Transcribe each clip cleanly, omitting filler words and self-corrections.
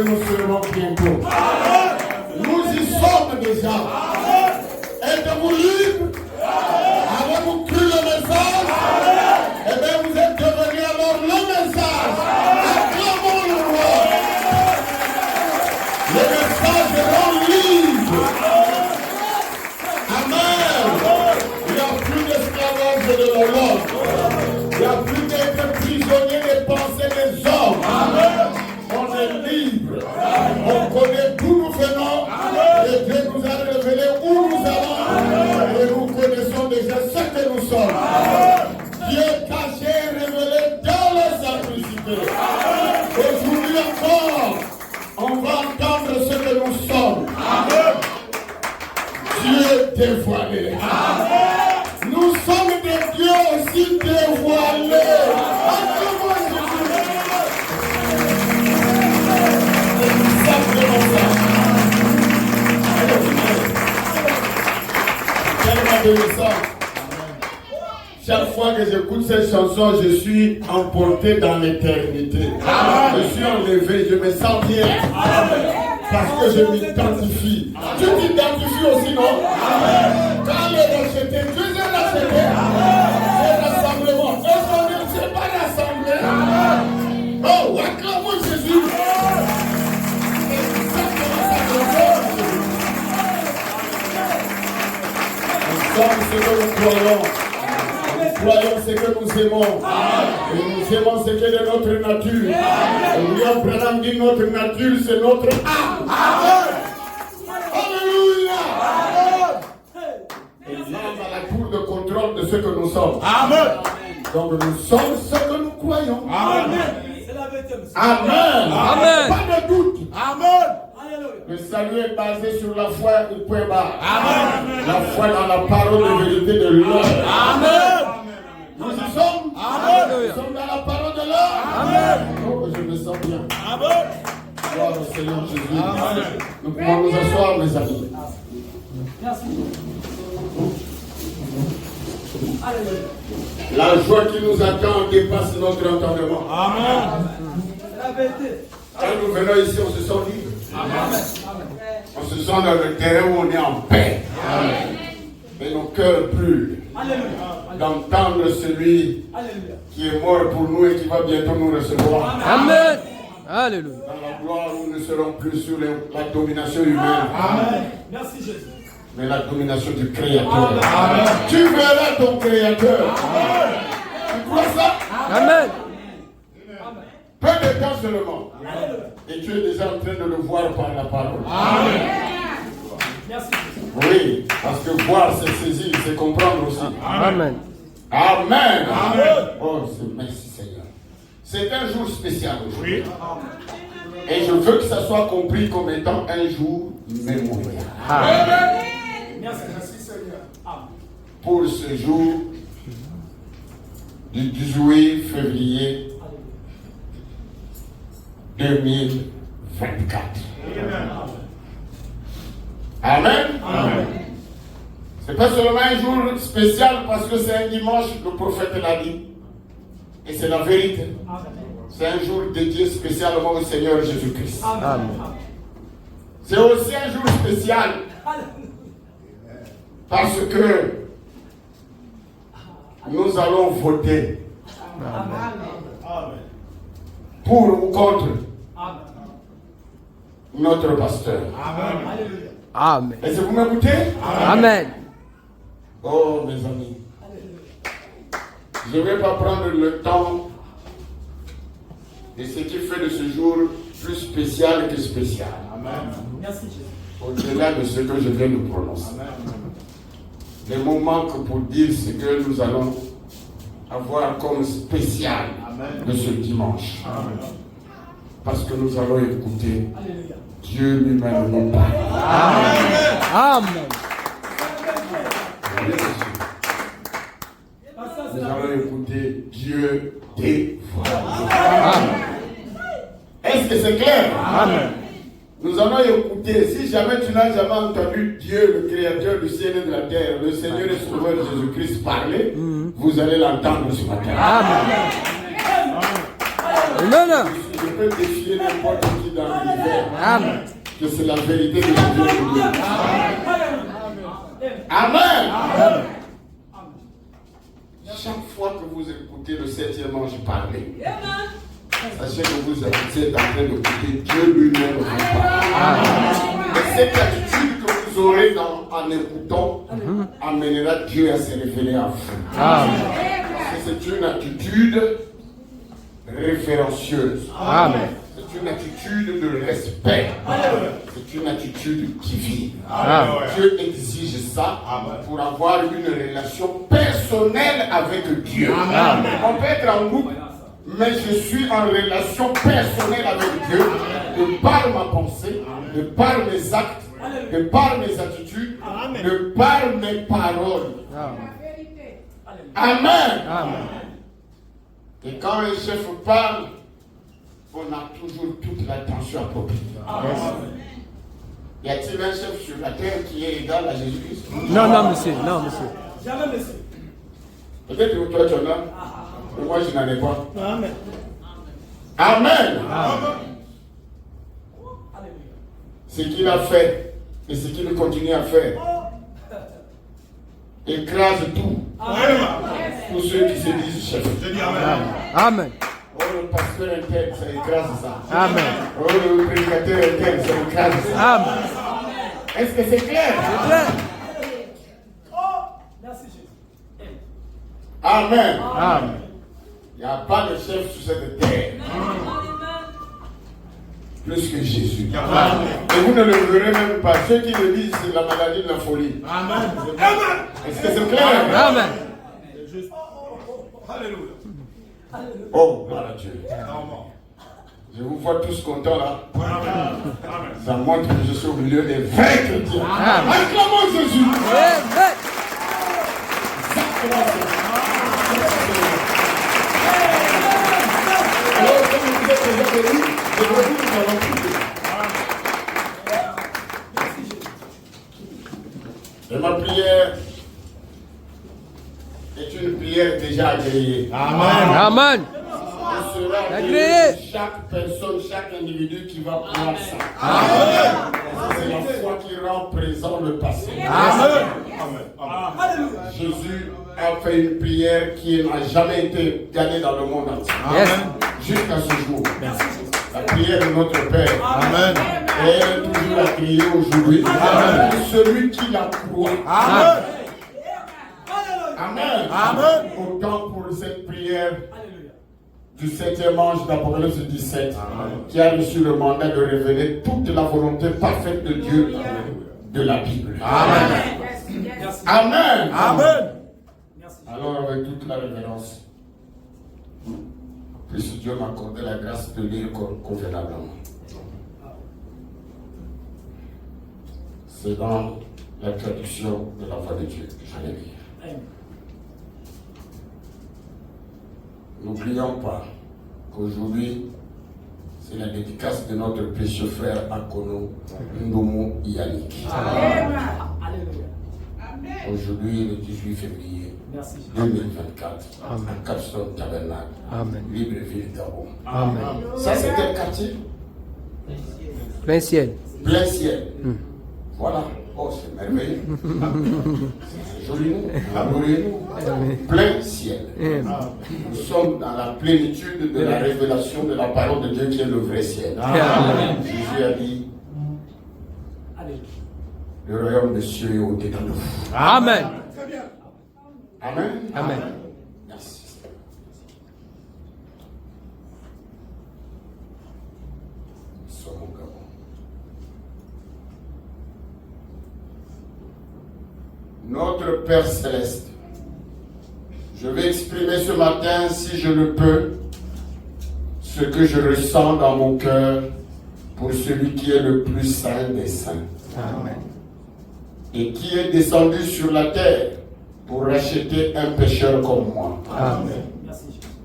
que nous serons bientôt. Nous y sommes déjà. Êtes-vous libre? Avez-vous cru le message? Eh bien, vous êtes devenus alors le message. Acclamons le roi. Le message rend libre. Amen. Il n'y a plus d'esclavage de l'horloge. Il n'y a plus d'être prisonnier des pensées des hommes. On est libre. On connaît d'où nous venons. Et Dieu nous a révélé où nous allons. Et nous connaissons déjà ce que nous sommes. Dieu caché et révélé dans la simplicité. Aujourd'hui encore, on va entendre ce que nous sommes. Dieu dévoilé. Nous sommes des dieux aussi dévoilés. Simplement ça. Tellement bénissant. Chaque fois que j'écoute cette chanson, je suis emporté dans l'éternité. Je suis enlevé, je me sens bien. Parce que je m'identifie. Tu t'identifies aussi, non? Quand il est racheté, tu es racheté. C'est rassemblement. Aujourd'hui, ce n'est pas l'assemblée. Oh, acclamons Jésus. C'est exactement ça que nous sommes. Nous sommes ce que nous croyons. Nous croyons ce que nous aimons. Et nous aimons ce qui est de notre nature. Et William Branham dit notre nature, c'est notre âme. Alléluia. Et l'âme a la tour de contrôle de ce que nous sommes. Amen. Donc nous sommes ce que nous croyons. Amen. Amen. Amen. Pas de doute. Amen. Le salut est basé sur la foi et point barre. Amen. La foi dans la parole de vérité de l'homme. Amen. Nous y sommes. Amen. Nous sommes dans la parole de l'homme. Amen. Oh, je me sens bien. Amen. Gloire au Seigneur Jésus. Amen. Nous pouvons nous asseoir, mes amis. Merci. La joie qui nous attend dépasse notre entendement. Amen. Quand nous venons ici, on se sent libre. Amen. On se sent dans le terrain où on est en paix. Amen. Et nos cœurs brûlent d'entendre celui qui est mort pour nous et qui va bientôt nous recevoir. Amen. Alléluia. Dans la gloire où nous ne serons plus sous la domination humaine. Amen. Merci Jésus. Mais la domination du Créateur. Amen. Tu verras ton Créateur. Amen. Tu crois ça? Amen. Peu de temps seulement. Et tu es déjà en train de le voir par la parole. Amen. Merci. Oui, parce que voir, c'est saisir, c'est comprendre aussi. Amen. Amen. Amen. Oh, merci Seigneur. C'est un jour spécial aujourd'hui. Et je veux que ça soit compris comme étant un jour mémorial. Amen. Merci Seigneur. Pour ce jour du 18 février 2024. Amen. Amen. C'est pas seulement un jour spécial parce que c'est un dimanche, le prophète l'a dit. Et c'est la vérité. C'est un jour dédié spécialement au Seigneur Jésus-Christ. Amen. C'est aussi un jour spécial parce que nous allons voter. Amen. Pour ou contre notre pasteur. Amen. Amen. Est-ce que vous m'écoutez? Amen. Oh mes amis, je ne vais pas prendre le temps de ce qui fait de ce jour plus spécial que spécial. Amen. Merci Jésus. Au-delà de ce que je viens de prononcer. Amen. Les mots manquent pour dire ce que nous allons avoir comme spécial. Amen. De ce dimanche. Amen. Parce que nous allons écouter. Alléluia. Dieu lui-même nous parle. Amen. Amen. Nous allons écouter Dieu dévoilé. Amen. Est-ce que c'est clair? Amen. Nous allons écouter. Si jamais tu n'as jamais entendu Dieu, le créateur du ciel et de la terre, le Seigneur et Sauveur Jésus-Christ parler, vous allez l'entendre ce matin. Amen. Amen. Je peux défier n'importe qui dans l'univers. l'univers. Amen. Que c'est la vérité de Dieu. Amen. Amen. Chaque fois que vous écoutez le 7e ange parler, sachez que vous êtes en train d'écouter Dieu lui-même vous parler. Et cette attitude que vous aurez en écoutant amènera Dieu à se révéler à vous. Amen. C'est une attitude référentieuse. Amen. C'est une attitude de respect. C'est une attitude divine. Amen. Dieu exige ça pour avoir une relation personnelle avec Dieu. Amen. On peut être en groupe, mais je suis en relation personnelle avec Dieu de par ma pensée, de par mes actes, de par mes attitudes, de par mes paroles. Amen. Amen. Et quand un chef parle, on a toujours toute l'attention appropriée. Y a-t-il un chef sur la terre qui est égal à Jésus-Christ? Non, non, monsieur. Non, monsieur. Jamais, monsieur. Peut-être que toi tu en as, mais moi je n'en ai pas. Amen. Amen. Amen. Ce qu'il a fait et ce qu'il continue à faire écrase tout. Amen. Pour ceux qui se disent chef. Amen. Amen. Oh, le pasteur interne, ça écrase ça. Amen. Oh, le prédicateur interne, ça écrase ça. Amen. Est-ce que c'est clair? C'est clair. Merci Jésus. Amen. Amen. Il n'y a pas de chef sur cette terre. Plus que Jésus. Amen. Et vous ne le verrez même pas. Ceux qui le disent, c'est la maladie de la folie. Amen. Est-ce que c'est clair? Amen. Alléluia. Oh, gloire à Dieu. Je vous vois tous contents là. Ça montre que je suis au milieu des vrais chrétiens. Acclamons Jésus. Alors, comme vous êtes déjà bénis, je vais vous allons prier. Et ma prière est une prière déjà agréée. Amen. Amen. Ce sera agréé. Chaque personne, chaque individu qui va prendre ça. Amen. C'est la foi qui rend présent le passé. Amen. Amen. Jésus a fait une prière qui n'a jamais été gagnée dans le monde entier. Amen. Jusqu'à ce jour. Merci. La prière de notre Père. Amen. Et elle est toujours à crier aujourd'hui. Amen. Celui qui la croit. Amen. Amen. Amen. Autant pour cette prière du 7e ange d'Apocalypse 17, qui a reçu le mandat de révéler toute la volonté parfaite de Dieu de la Bible. Amen. Amen. Amen. Alors, avec toute la révérence, puisse Dieu m'accorder la grâce de lire convenablement. C'est dans la traduction de la voix de Dieu que j'allais lire. N'oublions pas qu'aujourd'hui, c'est la dédicace de notre précieux frère Akono Ndomo Yannick. Aujourd'hui, le 18 février 2024, à Capstone Tabernacle, Libreville, Gabon. Amen. Ça, c'est quel quartier? Plein ciel. Plein ciel. Voilà. Oh, c'est merveilleux. C'est joli nom. Glorieux nom. Plein ciel. Nous sommes dans la plénitude de la révélation de la parole de Dieu qui est le vrai ciel. Amen. Jésus a dit, le royaume des cieux est au-dedans de vous. Amen. Amen. Amen. Merci. Nous sommes au Gabon. Notre Père Céleste, je vais exprimer ce matin, si je le peux, ce que je ressens dans mon cœur pour celui qui est le plus saint des saints. Amen. Et qui est descendu sur la terre pour racheter un pécheur comme moi. Amen.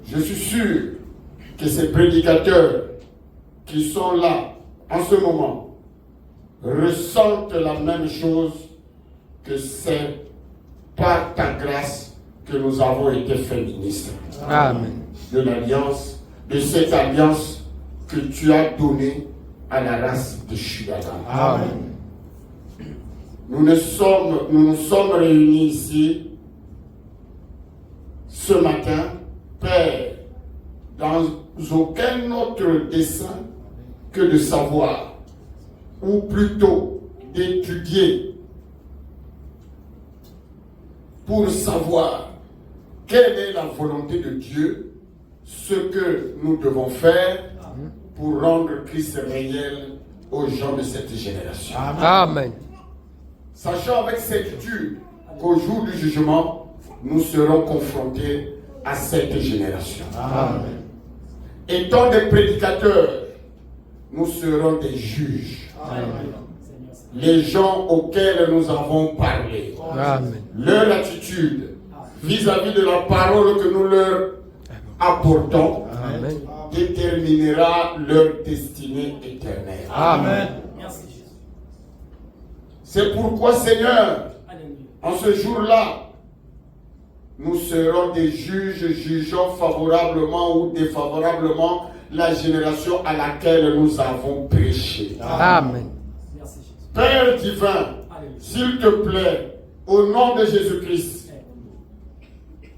Je suis sûr que ces prédicateurs qui sont là en ce moment ressentent la même chose, que c'est par ta grâce que nous avons été faits ministres. Amen. De l'alliance, de cette alliance que tu as donnée à la race de Shudadan. Amen. Nous nous sommes réunis ici ce matin, Père, dans aucun autre dessein que de savoir, ou plutôt d'étudier, pour savoir quelle est la volonté de Dieu, ce que nous devons faire pour rendre Christ réel aux gens de cette génération. Amen. Sachant avec certitude qu'au jour du jugement, nous serons confrontés à cette génération. Amen. Étant des prédicateurs, nous serons des juges. Amen. Les gens auxquels nous avons parlé, Amen. leur attitude vis-à-vis de la parole que nous leur apportons Amen. déterminera leur destinée éternelle. Amen. Merci Jésus. C'est pourquoi, Seigneur, Alléluia. en ce jour-là, nous serons des juges jugeant favorablement ou défavorablement la génération à laquelle nous avons prêché. Amen. Merci Jésus. Père divin, Alléluia. s'il te plaît, au nom de Jésus-Christ,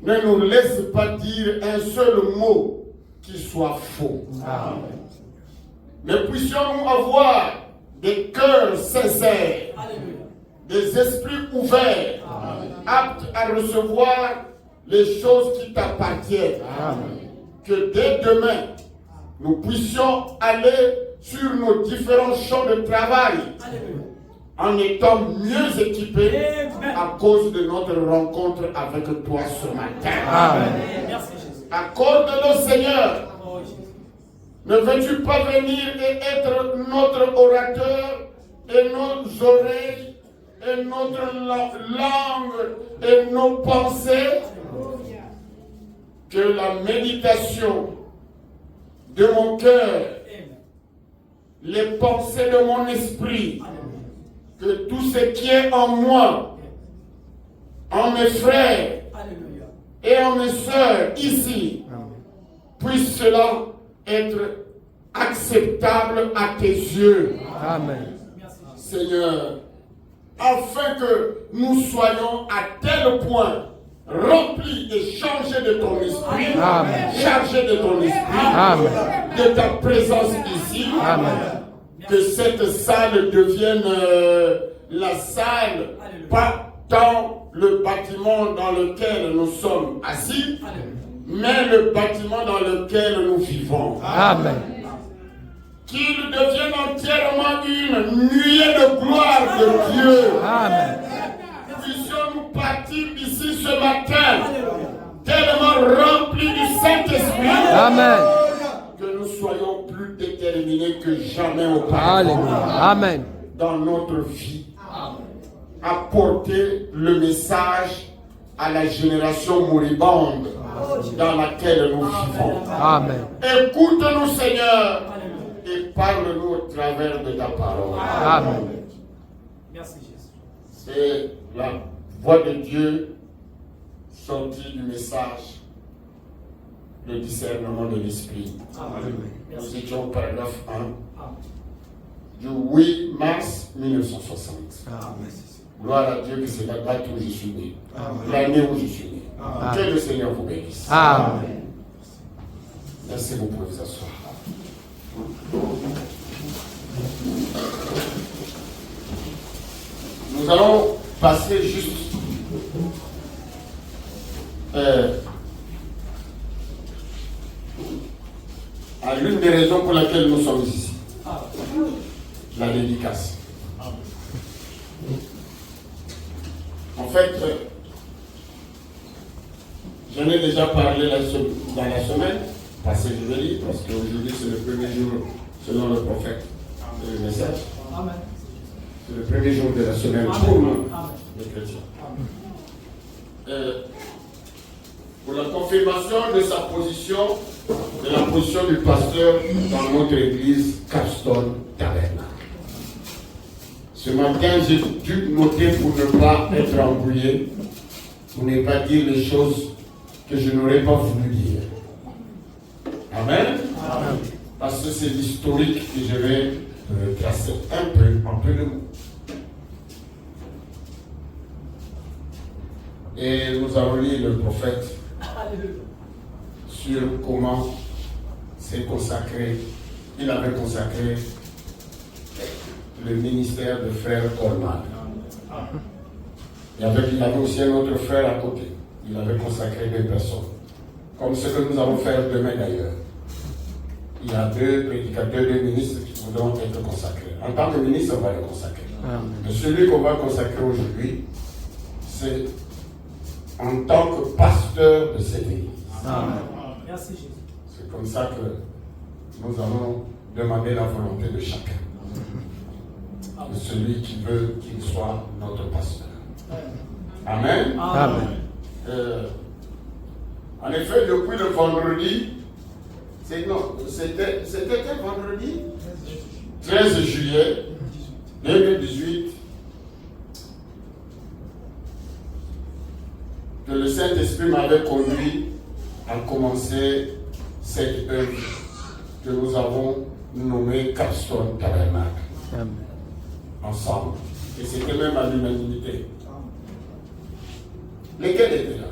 ne nous laisse pas dire un seul mot qui soit faux. Amen. Mais puissions-nous avoir des cœurs sincères, Alléluia. des esprits ouverts, aptes à recevoir les choses qui t'appartiennent. Que dès demain, nous puissions aller sur nos différents champs de travail Alléluia. en étant mieux équipés Amen. à cause de notre rencontre avec toi ce matin. Amen. Merci Jésus. Accorde-le, Seigneur. Oh Jésus. Ne veux-tu pas venir et être notre orateur et nos oreilles et notre langue et nos pensées? Que la méditation de mon cœur, Amen. les pensées de mon esprit, que tout ce qui est en moi, en mes frères Alléluia. et en mes sœurs ici, puisse cela être acceptable à tes yeux, Amen. Merci Jésus. Seigneur, afin que nous soyons à tel point remplis et changés de ton esprit, Amen. chargés de ton esprit, Amen. de ta présence ici, Amen. que cette salle devienne la salle, pas tant le bâtiment dans lequel nous sommes assis, mais le bâtiment dans lequel nous vivons. Amen. Qu'il devienne entièrement une nuée de gloire de Dieu. Amen. Puissions-nous partir ici ce matin, tellement remplis du Saint-Esprit, Amen. que nous soyons plus déterminés que jamais auparavant Alléluia. Amen. dans notre vie, à porter le message à la génération moribonde dans laquelle nous vivons. Amen. Écoute-nous, Seigneur, et parle-nous au travers de ta parole. Amen. Merci Jésus. C'est la voix de Dieu sortie du message, le discernement de l'esprit. Nous étions au paragraphe 1 du 8 mars 1960. Gloire à Dieu que c'est la date où je suis né, l'année où je suis né. Que le Seigneur vous bénisse. Amen. Merci, vous pouvez vous asseoir. Nous allons passer juste à l'une des raisons pour laquelle nous sommes ici. La dédicace. En fait, j'en ai déjà parlé dans la semaine passée, je vais dire, parce qu'aujourd'hui c'est le premier jour, selon le prophète, le message. Amen. C'est le premier jour de la semaine pour nous, les chrétiens. Pour la confirmation de sa position, de la position du pasteur dans notre église Capstone Tabernacle. Ce matin, j'ai dû noter pour ne pas être embrouillé, pour ne pas dire les choses que je n'aurais pas voulu dire. Amen. Parce que c'est l'historique que je vais de retracer un peu le mot. Et nous avons lu le prophète sur comment s'est consacré, il avait consacré le ministère de frère Coleman. Il y avait aussi un autre frère à côté. Il avait consacré 2 personnes. Comme ce que nous allons faire demain d'ailleurs. Il y a 2 prédicateurs, 2 ministres qui voudront être consacrés. En tant que ministre, on va les consacrer. Mais celui qu'on va consacrer aujourd'hui, c'est en tant que pasteur de cette église. Merci Jésus. C'est comme ça que nous allons demander la volonté de chacun. De celui qui veut qu'il soit notre pasteur. Amen. Amen. En effet, depuis le vendredi, c'était quel vendredi 13 juillet 2018, que le Saint-Esprit m'avait conduit à commencer cette œuvre que nous avons nommée Capstone Tabernacle. Amen. Ensemble. Et c'était même à l'unanimité. Lesquels étaient là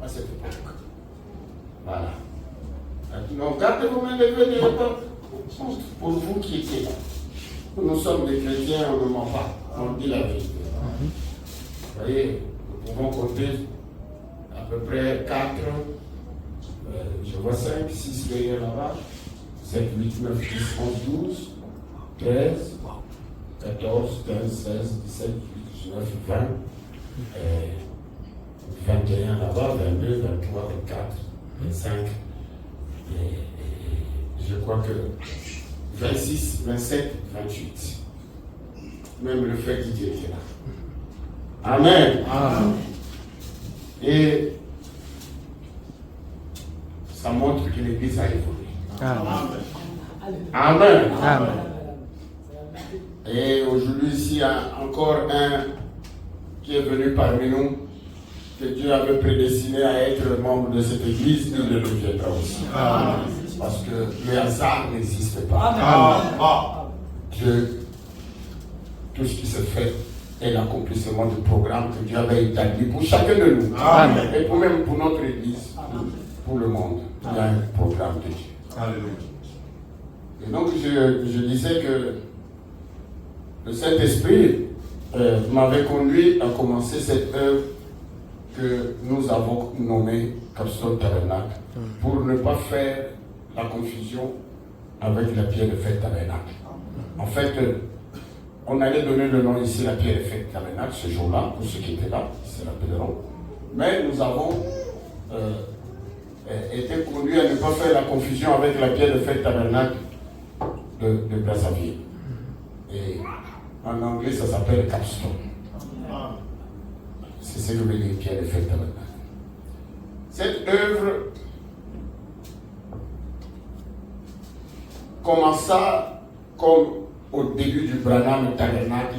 à cette époque? Voilà. Donc, gardez vos mains levées de l'époque. Pour vous qui étiez là. Nous sommes des chrétiens, on ne ment pas. On dit la vérité. Vous voyez, nous pouvons compter à peu près 4, je vois 5, 6 derrière là-bas, 7, 8, 9, 10, 11, 12, 13, 14, 15, 16, 17, 18, 19, 20, 21 là-bas, 22, 23, 24, 25, et je crois que 26, 27, 28. Même le frère Didier était là. Amen. Amen. Et ça montre que l'Église a évolué. Amen. Amen. Amen. Et aujourd'hui, ici, il y a encore un qui est venu parmi nous, que Dieu avait prédestiné à être membre de cette église, il le deviendra aussi. Amen. Parce que le hasard n'existe pas. Amen. Dieu, tout ce qui se fait est l'accomplissement du programme que Dieu avait établi pour chacun de nous. Amen. Et même pour notre église, pour le monde. Il y a un programme de Dieu. Alléluia. Et donc, je disais que le Saint-Esprit m'avait conduit à commencer cette œuvre que nous avons nommée Capstone Tabernacle, pour ne pas faire la confusion avec la pierre de fête tabernacle. En fait, on allait donner le nom ici, la pierre de fête tabernacle, ce jour-là, pour ceux qui étaient là, qui se rappelleront. Mais nous avons été conduits à ne pas faire la confusion avec la pierre de fête tabernacle de Brazzaville. Et en anglais, ça s'appelle Capstone. C'est ce que veut dire pierre de fête tabernacle. Cette œuvre commença comme au début du Branham Tabernacle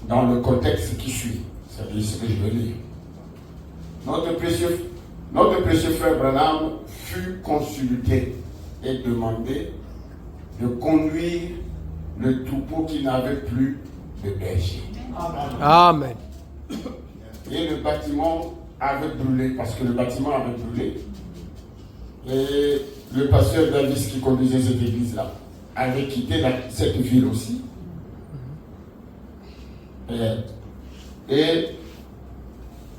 dans le contexte qui suit. C'est ce que je veux dire. Notre précieux frère Branham fut consulté et demandé de conduire le troupeau qui n'avait plus de berger. Amen. Et le bâtiment avait brûlé, parce que le bâtiment avait brûlé. Et le pasteur Davis qui conduisait cette église-là avait quitté cette ville aussi. Et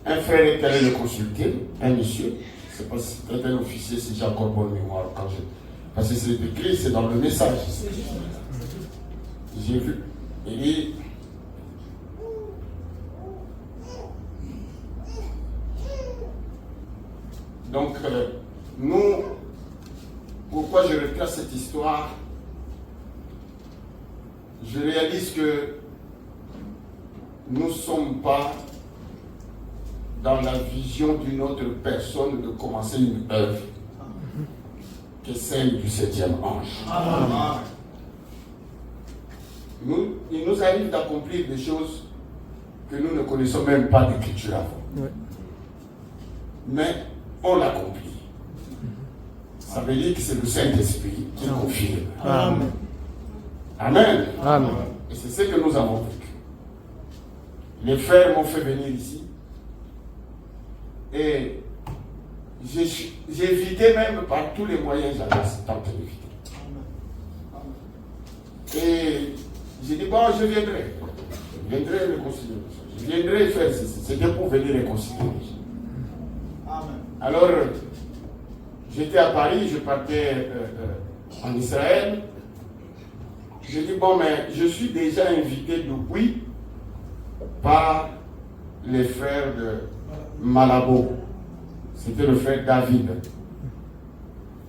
un frère est allé le consulter, un monsieur, je ne sais pas si c'était un officier, si j'ai encore bonne mémoire, parce que c'est écrit, c'est dans le message. J'ai vu, il dit, donc nous, pourquoi je retrace cette histoire? Je réalise que nous ne sommes pas dans la vision d'une autre personne de commencer une œuvre que celle du 7e ange. Amen. Il nous arrive d'accomplir des choses que nous ne connaissons même pas d'écriture avant. Oui. Mais on l'accomplit. Ça veut dire que c'est le Saint-Esprit qui confirme. Amen. Amen. Amen. Et c'est ce que nous avons vécu. Les frères m'ont fait venir ici. Et j'ai évité même par tous les moyens, j'avais tenté d'éviter. Et j'ai dit, bon, je viendrai. Je viendrai réconcilier. Je viendrai faire ceci. C'était pour venir réconcilier. Alors, j'étais à Paris, je partais en Israël. J'ai dit, bon, mais je suis déjà invité depuis par les frères de Malabo. C'était le frère David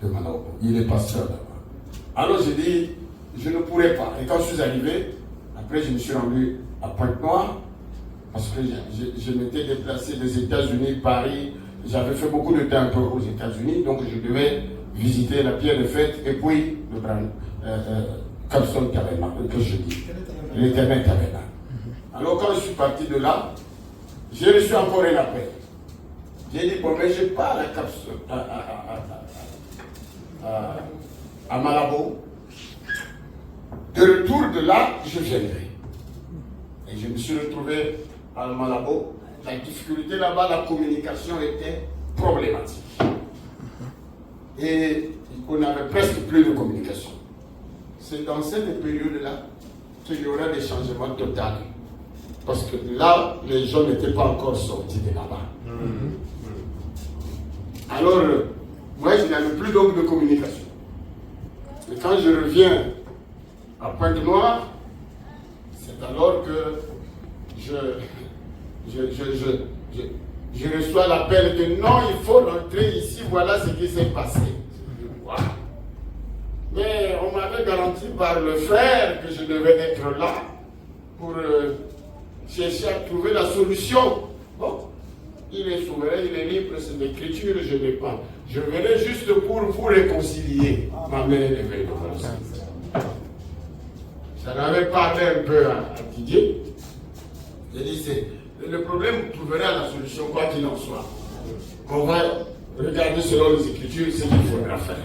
de Malabo. Il est pasteur là-bas. Alors j'ai dit, je ne pourrais pas. Et quand je suis arrivé, après je me suis rendu à Pointe-Noire, parce que je m'étais déplacé des États-Unis, Paris. J'avais fait beaucoup de temps aux États-Unis, donc je devais visiter la pierre de fête et puis le Capstone Tabernacle, que je dis, l'Éternel Tabernacle. Alors quand je suis parti de là, j'ai reçu encore un appel. J'ai dit, bon, mais je pars à Capstone, à Malabo. De retour de là, je viendrai. Et je me suis retrouvé à Malabo. La difficulté là-bas, la communication était problématique. Et on n'avait presque plus de communication. C'est dans cette période-là qu'il y aura des changements totaux. Parce que là, les gens n'étaient pas encore sortis de là-bas. Alors, moi, je n'avais plus donc de communication. Et quand je reviens à Pointe-Noire, c'est alors que je reçois l'appel que non, il faut rentrer ici, voilà ce qui s'est passé. Voilà. Mais on m'avait garanti par le frère que je devais être là pour chercher à trouver la solution. Bon, il est souverain, il est libre, c'est l'écriture, je n'ai pas. Je venais juste pour vous réconcilier. Ma mère est venue. J'en avais parlé un peu à Didier. J'ai dit, le problème, vous trouverez la solution, quoi qu'il en soit. On va regarder selon les Écritures ce qu'il faudra faire.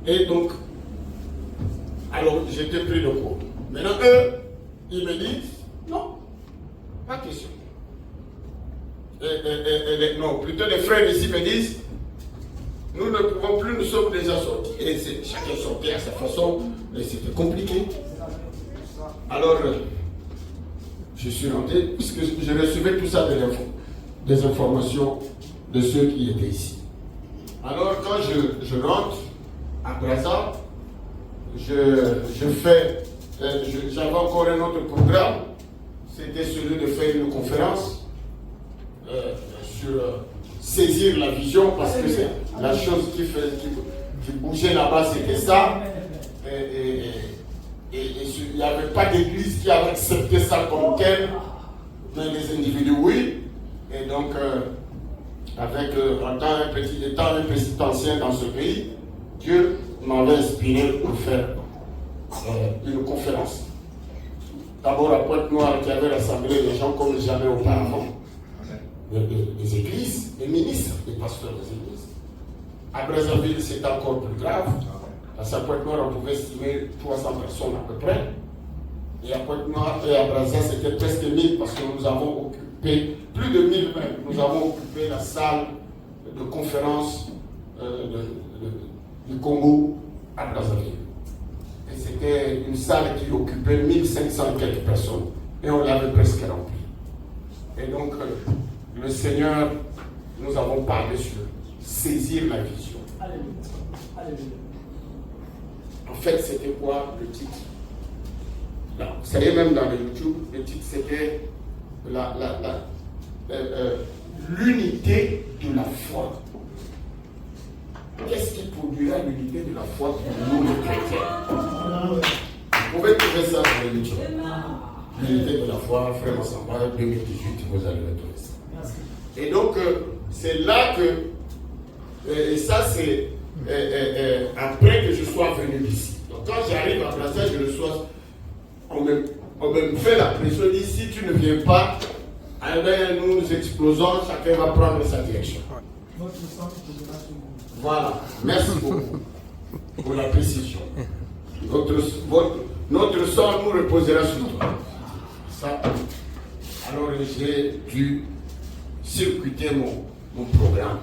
Et donc, alors j'étais pris de court. Maintenant, eux, ils me disent, non, pas question. Non, plutôt les frères ici me disent, nous ne pouvons plus, nous sommes déjà sortis. Et chacun sortait à sa façon, mais c'était compliqué. Alors, je suis rentré, puisque je recevais tout ça des informations de ceux qui étaient ici. Alors, quand je rentre à Brazza, j'avais encore un autre programme, c'était celui de faire une conférence sur saisir la vision, parce que c'est la chose qui bougeait là-bas, c'était ça. Et il n'y avait pas d'église qui avait accepté ça comme tel, mais les individus, oui. Et donc, étant un petit ancien dans ce pays, Dieu m'avait inspiré pour faire une conférence. D'abord à Pointe-Noire, qui avait rassemblé les gens comme jamais auparavant. Les églises, les ministres, les pasteurs des églises. À Brazzaville, c'était encore plus grave. À Pointe-Noire, on pouvait estimer 300 personnes à peu près. Et à Pointe-Noire et à Brazzaville, c'était presque 1000 parce que nous avons occupé, plus de 1000 même, nous avons occupé la salle de conférence du Congo à Brazzaville. Et c'était une salle qui occupait 1500 quelques personnes. Et on l'avait presque remplie. Et donc, le Seigneur, nous avons parlé sur saisir la vision. Alléluia. Alléluia. En fait, c'était quoi le titre? Là, vous savez, même dans le YouTube, le titre c'était l'unité de la foi. Qu'est-ce qui produira l'unité de la foi pour nous les chrétiens? Vous pouvez trouver ça dans le YouTube. L'unité de la foi, Frère Massamba, 2018, vous allez le trouver ça. Et donc, c'est là que, et ça c'est après que je sois venu ici. Donc quand j'arrive à Brazzaville, je reçois, on me fait la pression, dit si tu ne viens pas, alors nous explosons, chacun va prendre sa direction. Voilà, merci beaucoup pour la précision. Notre sang nous reposera sur toi. Ça. Alors j'ai dû circuiter mon programme.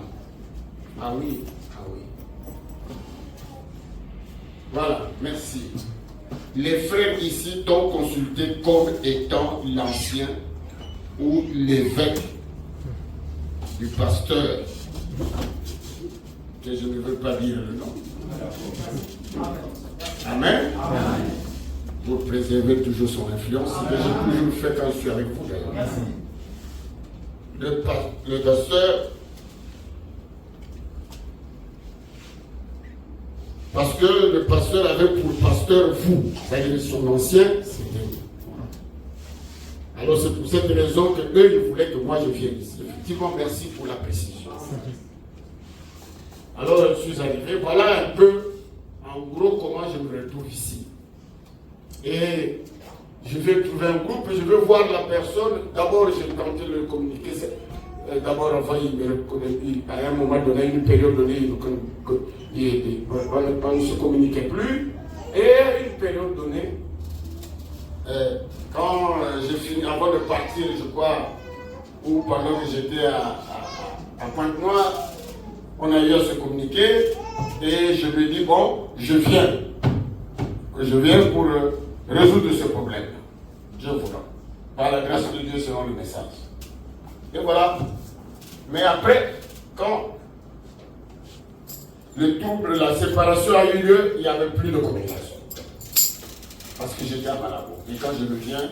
Ah oui, ah oui. Voilà, merci. Les frères ici t'ont consulté comme étant l'ancien ou l'évêque du pasteur, que je ne veux pas dire le nom. Amen. Amen. Vous préservez toujours son influence. C'est ce que j'ai toujours fait quand je suis avec vous d'ailleurs. Le pasteur, parce que le pasteur avait pour pasteur vous, c'est-à-dire son ancien, c'était vous. Alors c'est pour cette raison que eux ils voulaient que moi je vienne ici. Effectivement, merci pour la précision. Alors je suis arrivé, voilà un peu, en gros, comment je me retrouve ici. Et je vais trouver un groupe, je veux voir la personne. D'abord, j'ai tenté de le communiquer. D'abord, avant, il me reconnaît. À un moment donné, une période donnée, on ne se communiquait plus. Et une période donnée, quand j'ai fini, avant de partir, je crois, ou pendant que j'étais à Pointe-Noire, on a eu à se communiquer. Et je lui ai dit, bon, je viens. Je viens pour résoudre ce problème. Dieu voulant. Par la grâce de Dieu selon le message. Et voilà. Mais après, quand le trouble, la séparation a eu lieu, il n'y avait plus de communication. Parce que j'étais à Malabo. Et quand je reviens,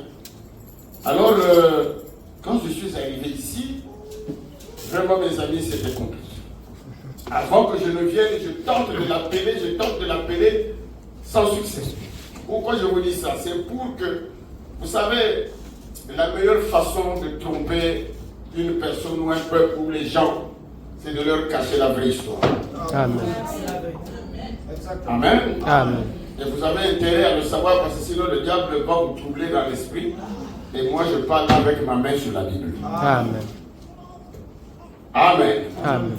alors quand je suis arrivé ici, vraiment mes amis s'étaient compliqués. Avant que je ne vienne, je tente de l'appeler sans succès. Pourquoi je vous dis ça? C'est pour que, vous savez, la meilleure façon de tromper une personne ou un peuple ou les gens, c'est de leur cacher la vraie histoire. Amen. Amen. Amen. Et vous avez intérêt à le savoir parce que sinon le diable va vous troubler dans l'esprit. Et moi je parle avec ma main sur la Bible. Amen. Amen. Amen.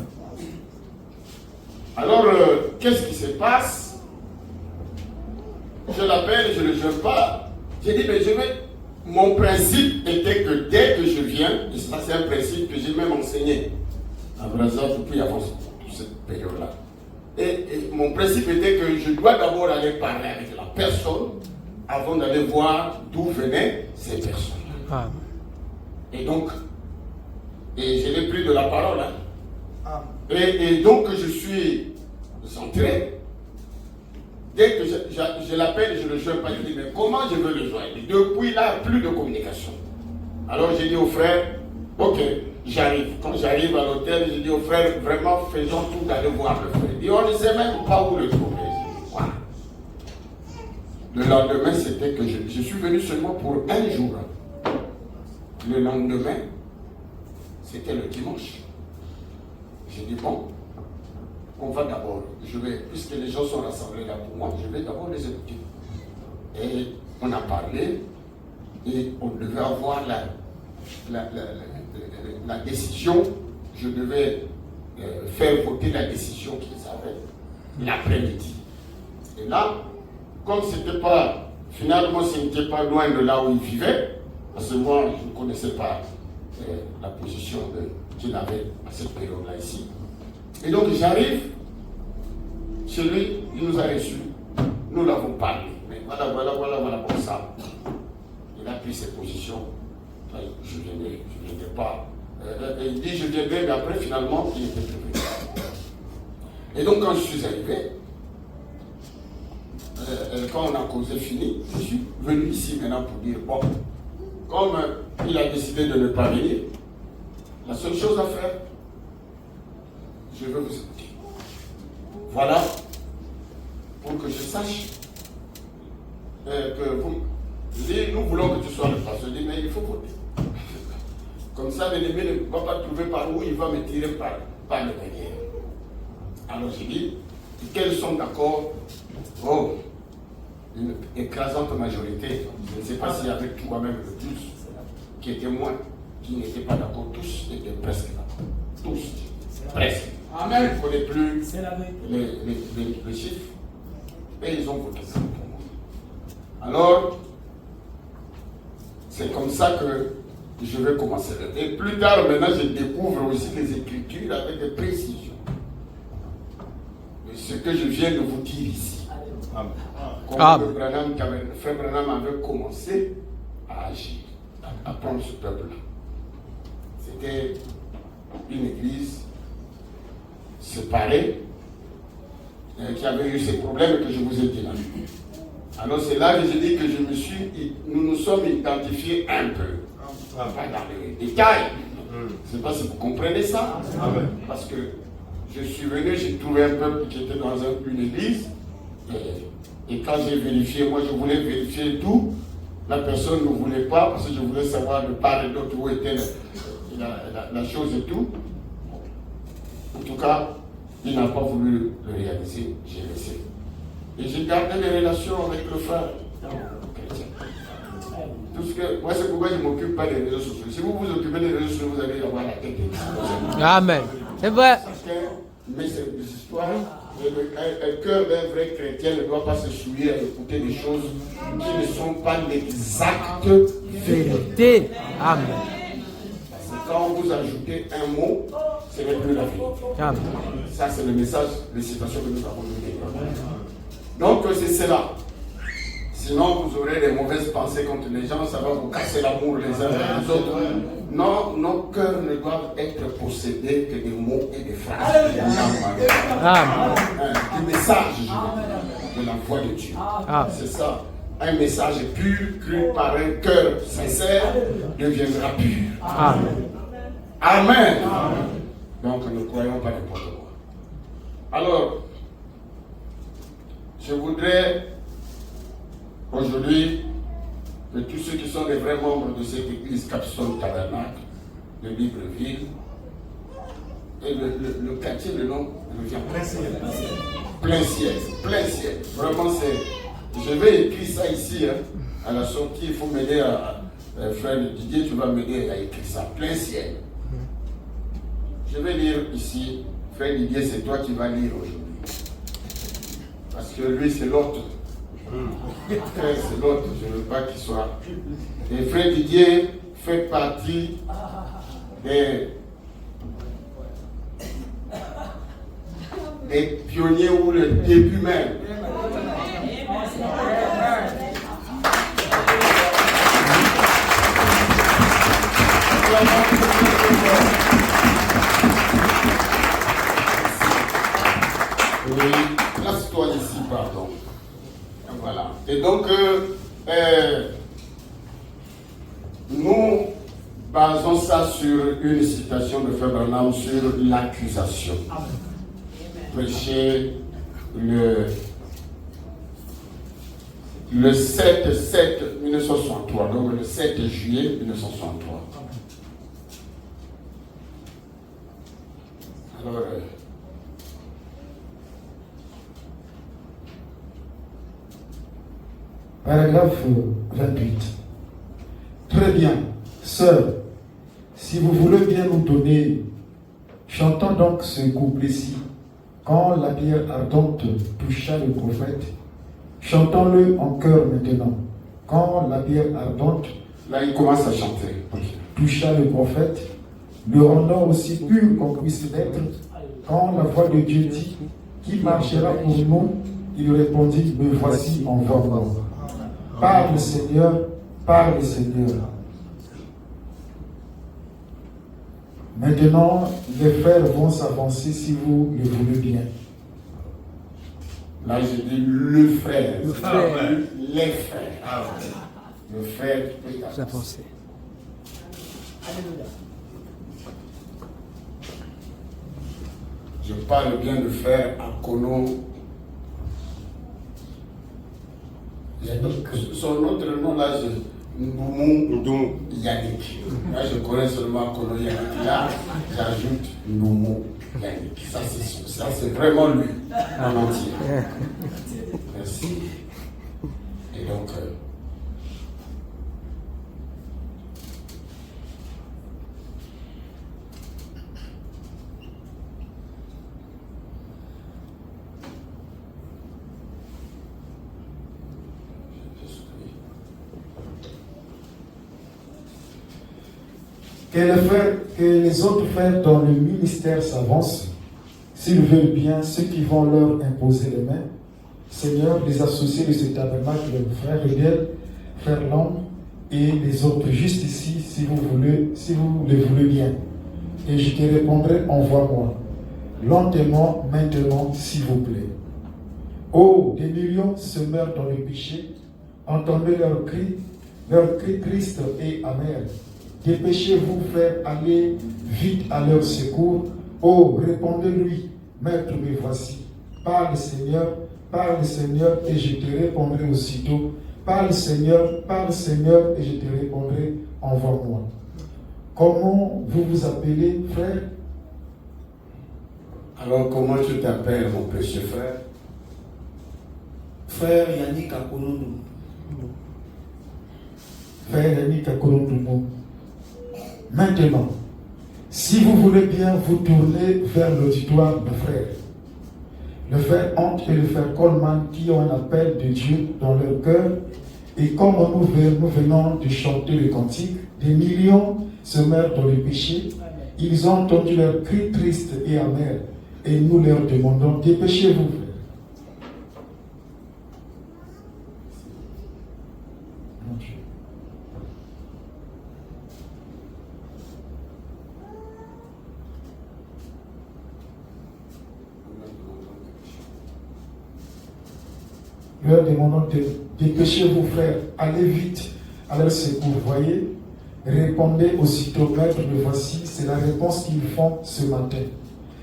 Alors, qu'est-ce qui se passe? Je l'appelle, je ne le jeune pas. J'ai dit, mais mon principe était que dès que je viens, et ça c'est un principe que j'ai même enseigné à Brazzaville depuis avant toute cette période-là. Et mon principe était que je dois d'abord aller parler avec la personne avant d'aller voir d'où venaient ces personnes. Amen. Et donc, je l'ai pris de la parole. Hein. Et donc, je suis centré. Dès que je l'appelle, je ne le joins pas. Je dis, mais comment je veux le joindre? Depuis là, plus de communication. Alors, j'ai dit au frère, ok, j'arrive. Quand j'arrive à l'hôtel, j'ai dit au frère, vraiment, faisons tout d'aller voir le frère. Et on ne sait même pas où le trouver. Voilà. Le lendemain, c'était que je suis venu seulement pour un jour. Le lendemain, c'était le dimanche. J'ai dit, bon, on va d'abord, puisque les gens sont rassemblés là pour moi, je vais d'abord les écouter. Et on a parlé, et on devait avoir la décision, je devais faire voter la décision qu'ils avaient l'après-midi. Et là, comme c'était pas, finalement, ce n'était pas loin de là où ils vivaient, parce que moi, je ne connaissais pas la position qu'il avait à cette période-là ici. Et donc j'arrive chez lui, il nous a reçus, nous l'avons parlé. Mais voilà comme ça. Il a pris ses positions. Je ne viendrai pas. Il dit je viendrai, mais après finalement il était prévu. Et donc quand je suis arrivé, quand on a causé fini, je suis venu ici maintenant pour dire bon, comme il a décidé de ne pas venir, la seule chose à faire, je veux vous écouter. Voilà, pour que je sache que vous, je dis, nous voulons que tu sois le pasteur. Je dis, mais il faut voter. Comme ça, l'ennemi ne va pas trouver par où il va me tirer par le derrière. Alors j'ai dit, quels sont d'accord? Oh, une écrasante majorité, je ne sais pas s'il y avait toi-même le plus, qui étaient moins, qui n'étaient pas d'accord, tous étaient presque d'accord. Tous, presque. Amen. Je ne connais plus les chiffres. Et ils ont voté pour moi. Alors, c'est comme ça que je vais commencer. Et plus tard, maintenant, je découvre aussi les Écritures avec des précisions. Ce que je viens de vous dire ici. Comme le frère Branham avait commencé à agir, à prendre ce peuple-là. C'était une église séparée qui avait eu ces problèmes que je vous ai dit là. Alors c'est là que je dis que nous nous sommes identifiés un peu. Pas dans les détails. Je ne sais pas si vous comprenez ça. Parce que je suis venu, j'ai trouvé un peuple qui était dans une église. Et quand j'ai vérifié, moi je voulais vérifier tout. La personne ne voulait pas parce que je voulais savoir de part et d'autre où était la chose et tout. En tout cas, il n'a pas voulu le réaliser. J'ai laissé. Et j'ai gardé les relations avec le frère chrétien. Tout ce que, moi, c'est pourquoi je ne m'occupe pas des réseaux sociaux. Si vous vous occupez des réseaux sociaux, vous allez avoir la tête explosée. Amen. C'est vrai. Mais c'est des histoires. Un cœur d'un vrai chrétien ne doit pas se souiller à écouter des choses qui ne sont pas l'exacte vérité. Amen. Parce que quand vous ajoutez un mot, ce n'est plus la vérité. Amen. Ça, c'est le message, les citations que nous avons données. Donc, c'est cela. Sinon, vous aurez des mauvaises pensées contre les gens, ça va vous casser l'amour les uns vers les autres. Non, nos cœurs ne doivent être possédés que des mots et des phrases. Du message, de la voix de Dieu. C'est ça. Un message pur, cru par un cœur sincère, deviendra pur. Amen. Amen. Donc, ne croyons pas n'importe quoi. Alors, je voudrais aujourd'hui que tous ceux qui sont les vrais membres de cette église Capstone Tabernacle de Libreville et le quartier, le nom revient. Plein ciel. Vraiment, je vais écrire ça ici, à la sortie. Il faut m'aider à frère Didier, tu vas m'aider à écrire ça. Plein ciel. Je vais lire ici. Frère Didier, c'est toi qui vas lire aujourd'hui. Parce que lui, c'est l'autre. Frère, c'est l'autre. Je ne veux pas qu'il soit. Et frère Didier fait partie des pionniers ou le début même. Oui, place-toi ici, pardon. Voilà. Et donc, nous basons ça sur une citation de Frère Branham sur l'accusation. Prêché le 7/7/1963, donc le 7 juillet 1963. Alors, paragraphe 28. Très bien, sœur, si vous voulez bien nous donner, chantons donc ce couplet-ci. Quand la pierre ardente toucha le prophète, chantons-le en chœur maintenant. Quand la pierre ardente, là il commence à chanter. toucha le prophète, le rendant aussi pur qu'on puisse l'être. Quand la voix de Dieu dit, qui marchera pour nous, il répondit, me voici, envoie-moi. Parle Seigneur, parle Seigneur. Maintenant, les frères vont s'avancer si vous le voulez bien. Là, je dis le frère. Le frère. Les frères. Le frère qui peut S'avancer. Je parle bien de frère Akono. Son autre nom là, c'est Ndoumou Yannick. Moi, je connais seulement Akono Yannick. Là, j'ajoute Ndoumou Yannick. Ça, c'est vraiment lui, en entier. Merci. Et donc, Que les autres frères dans le ministère s'avancent, s'ils veulent bien, ceux qui vont leur imposer les mains. Seigneur, les associés de ce tabernacle, frère Riel, frère Lamb et les autres juste ici, si vous le voulez bien. Et je te répondrai, envoie-moi. Lentement, maintenant, s'il vous plaît. Oh, des millions se meurent dans le péché. Entendez leurs cris tristes et amers. Dépêchez-vous, frères, allez vite à leur secours. Oh, répondez-lui, Maître, me voici. Parle, Seigneur, et je te répondrai aussitôt. Parle, Seigneur, et je te répondrai, envoie-moi. Comment vous vous appelez, frère? Alors, comment tu t'appelles, mon précieux frère? Frère Yannick Akononou. Frère Yannick Akononou. Maintenant, si vous voulez bien vous tourner vers l'auditoire de frères, le frère Ant et le frère Coleman qui ont un appel de Dieu dans leur cœur, et comme nous venons de chanter le cantique, des millions se meurent dans le péché. Ils ont entendu leurs cris tristes et amers, et nous leur demandons, dépêchez-vous, frère. Mon Dieu. Nous leur demandons, dépêchez-vous, frère, allez vite à leur secours, voyez. Répondez aussitôt, Maître, me voici, c'est la réponse qu'ils font ce matin.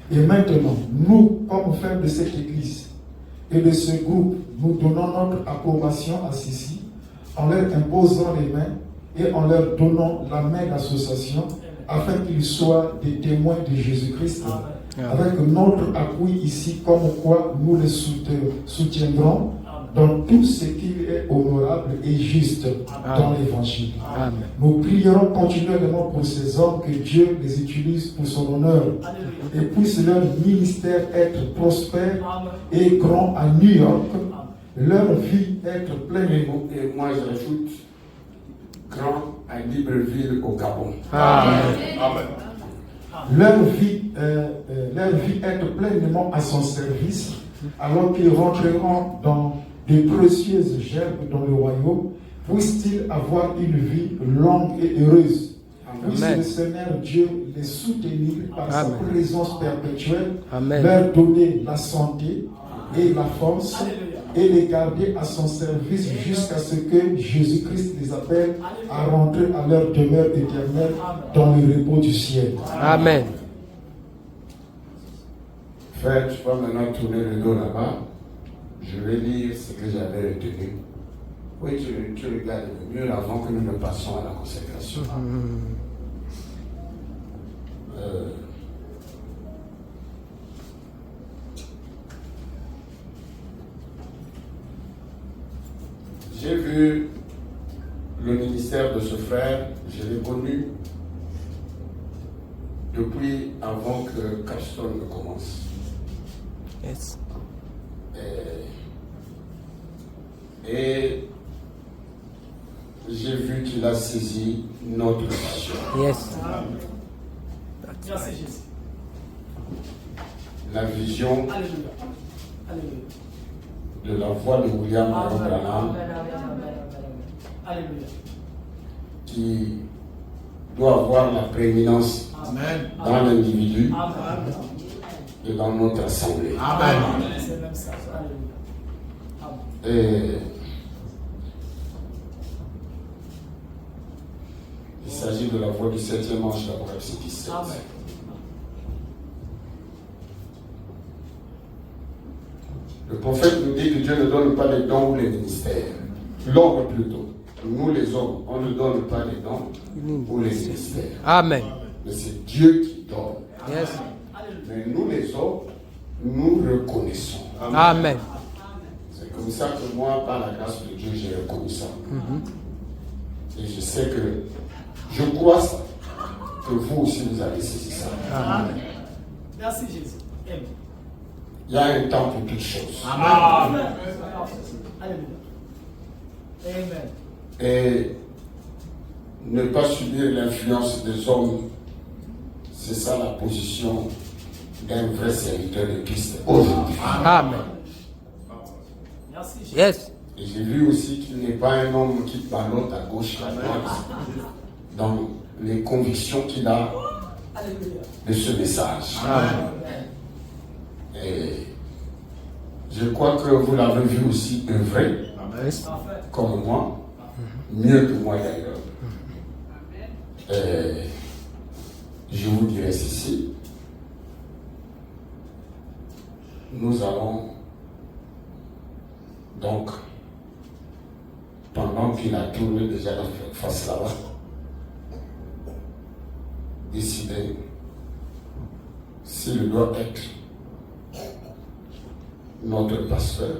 Et maintenant, nous, comme frères de cette église et de ce groupe, nous donnons notre approbation à ceci en leur imposant les mains et en leur donnant la main d'association afin qu'ils soient des témoins de Jésus-Christ. Avec notre appui ici, comme quoi nous les soutiendrons dans tout ce qui est honorable et juste dans l'évangile. Nous prierons continuellement pour ces hommes, que Dieu les utilise pour son honneur et puisse leur ministère être prospère et grand à New York, leur vie être pleine. Et moi j'ajoute grand à Libreville au Gabon. Amen. Leur vie être pleinement à son service, alors qu'ils rentreront dans de précieuses gerbes dans le royaume. Puisse-t-il avoir une vie longue et heureuse. Puisse le Seigneur Dieu les soutenir par sa présence perpétuelle, leur donner la santé et la force et les garder à son service jusqu'à ce que Jésus-Christ les appelle à rentrer à leur demeure éternelle dans le repos du ciel. Amen. Frère, tu vas maintenant tourner le dos là-bas. Je vais lire ce que j'avais retenu. Oui, tu regardes le mieux avant que nous ne passions à la consécration. J'ai vu le ministère de ce frère, je l'ai connu depuis avant que Capstone ne commence. Yes. Et j'ai vu qu'il a saisi notre vision. Yes. Merci Jésus. La vision Alléluia. de la voix de William Branham Alléluia. qui doit avoir la prééminence dans l'individu et dans notre assemblée. Amen. C'est même ça. Alléluia. Et il s'agit de la voix du 7e ange d'Apocalypse 17. Amen. Le prophète nous dit que Dieu ne donne pas les dons ou les ministères. L'homme plutôt. Nous les hommes, on ne donne pas les dons ou les ministères. Amen. Mais c'est Dieu qui donne. Yes. Mais nous les hommes, nous reconnaissons. Amen. C'est comme ça que moi, par la grâce de Dieu, j'ai reconnu ça. Et je sais que, je crois ça, que vous aussi vous avez saisi ça. Amen. Merci Jésus. Amen. Il y a un temps pour toutes choses. Amen. Alléluia. Amen. Et ne pas subir l'influence des hommes, c'est ça la position d'un vrai serviteur de Christ aujourd'hui. Amen. Merci, Jésus. Yes. Et j'ai vu aussi qu'il n'est pas un homme qui ballotte à gauche et à droite dans les convictions qu'il a Alléluia. de ce message. Amen. Et je crois que vous l'avez vu aussi œuvrer, Yes. Parfait. comme moi, mieux que moi d'ailleurs. Et je vous dirai ceci. Nous allons donc, pendant qu'il a tourné déjà la face là-bas, décider s'il doit être notre pasteur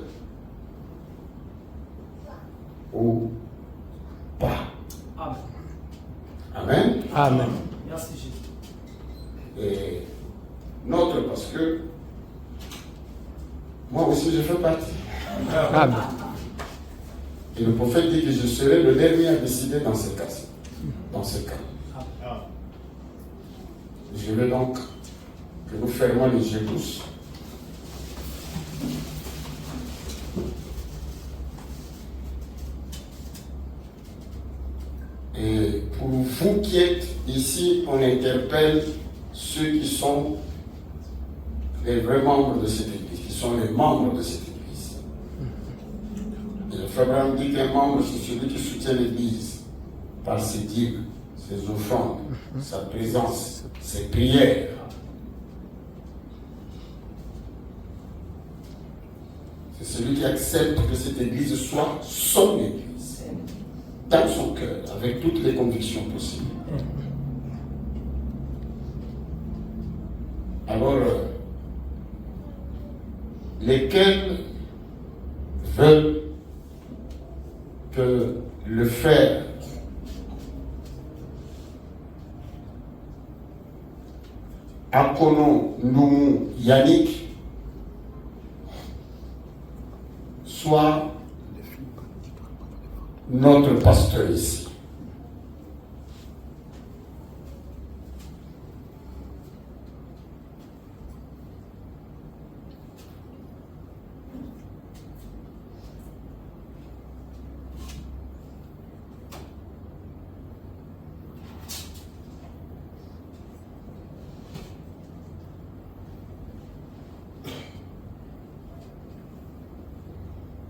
ou pas. Amen. Amen. Amen. Merci, Jésus. Et notre, parce que moi aussi je fais partie. Amen. Et le prophète dit que je serai le dernier à décider dans ce cas. Dans ce cas. Je veux donc que nous fermions les yeux tous. Et pour vous qui êtes ici, on interpelle ceux qui sont les vrais membres de cette église, qui sont les membres de cette église. Et le frère Branham dit qu'un membre, c'est celui qui soutient l'église par ses dîmes, ses offrandes, sa présence, ses prières. C'est celui qui accepte que cette église soit son église, dans son cœur, avec toutes les convictions possibles. Alors, lesquels veulent que le frère Akono Ndoumou Yannick soit notre pasteur ici.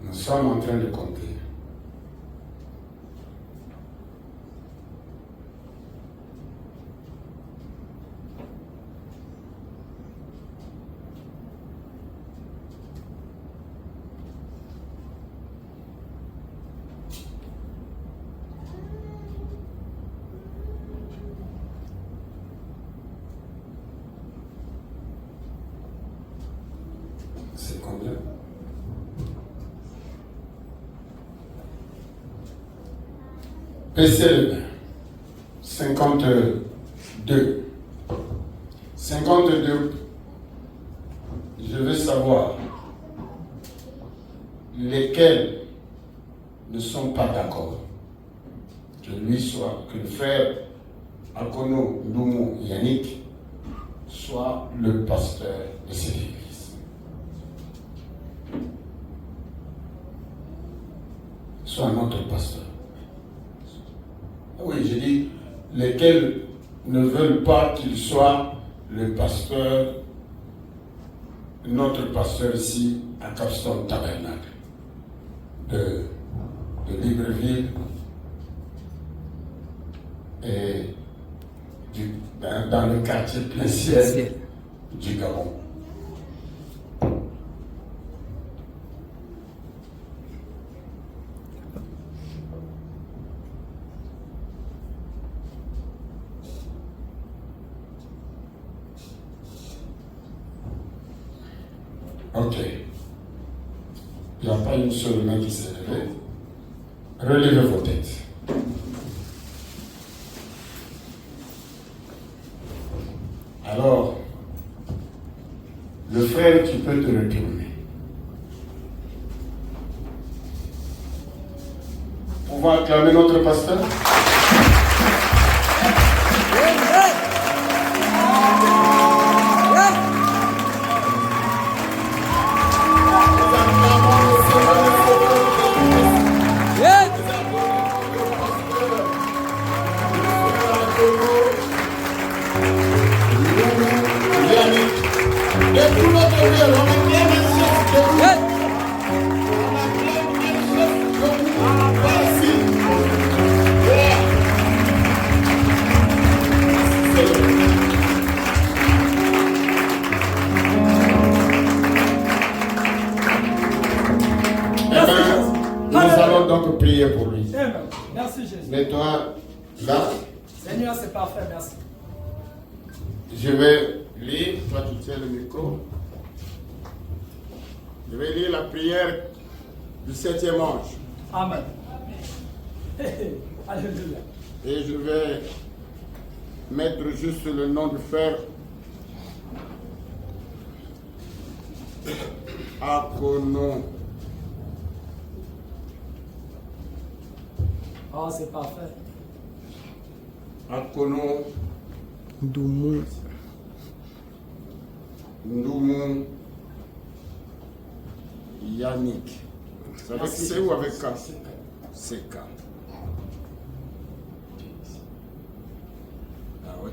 Nous sommes en train de compter. C'est combien? PCL 52. 52. Je veux savoir lesquels ne sont pas d'accord que lui soit, que le frère Akono Ndoumou Yannick soit le pasteur de cette église. Soit notre pasteur. Oui, j'ai dit, lesquels ne veulent pas qu'il soit le pasteur, notre pasteur ici à Capstone Tabernacle de Libreville et dans le quartier plein ciel du Gabon. Ok. Il n'y a pas une seule main qui s'est levée. Relevez vos têtes. Alors, le frère, tu peux te retourner. Pouvons acclamer notre pasteur? Yannick. Et tout notre cœur, on acclame un chef de vous. Yes. On acclame un chef de vous. Merci. Nous allons donc prier pour lui. Amen. Merci Jésus. Mais toi, là, Seigneur, c'est parfait, merci. je vais lire, toi tu tiens le micro. Je vais lire la prière du 7e ange. Amen. Alléluia. Et je vais mettre juste le nom du frère Akonon. Oh, c'est parfait. Akonon Ndoumou. Ndoumou Yannick. C'est avec C ou avec K? C'est K. Ah oui.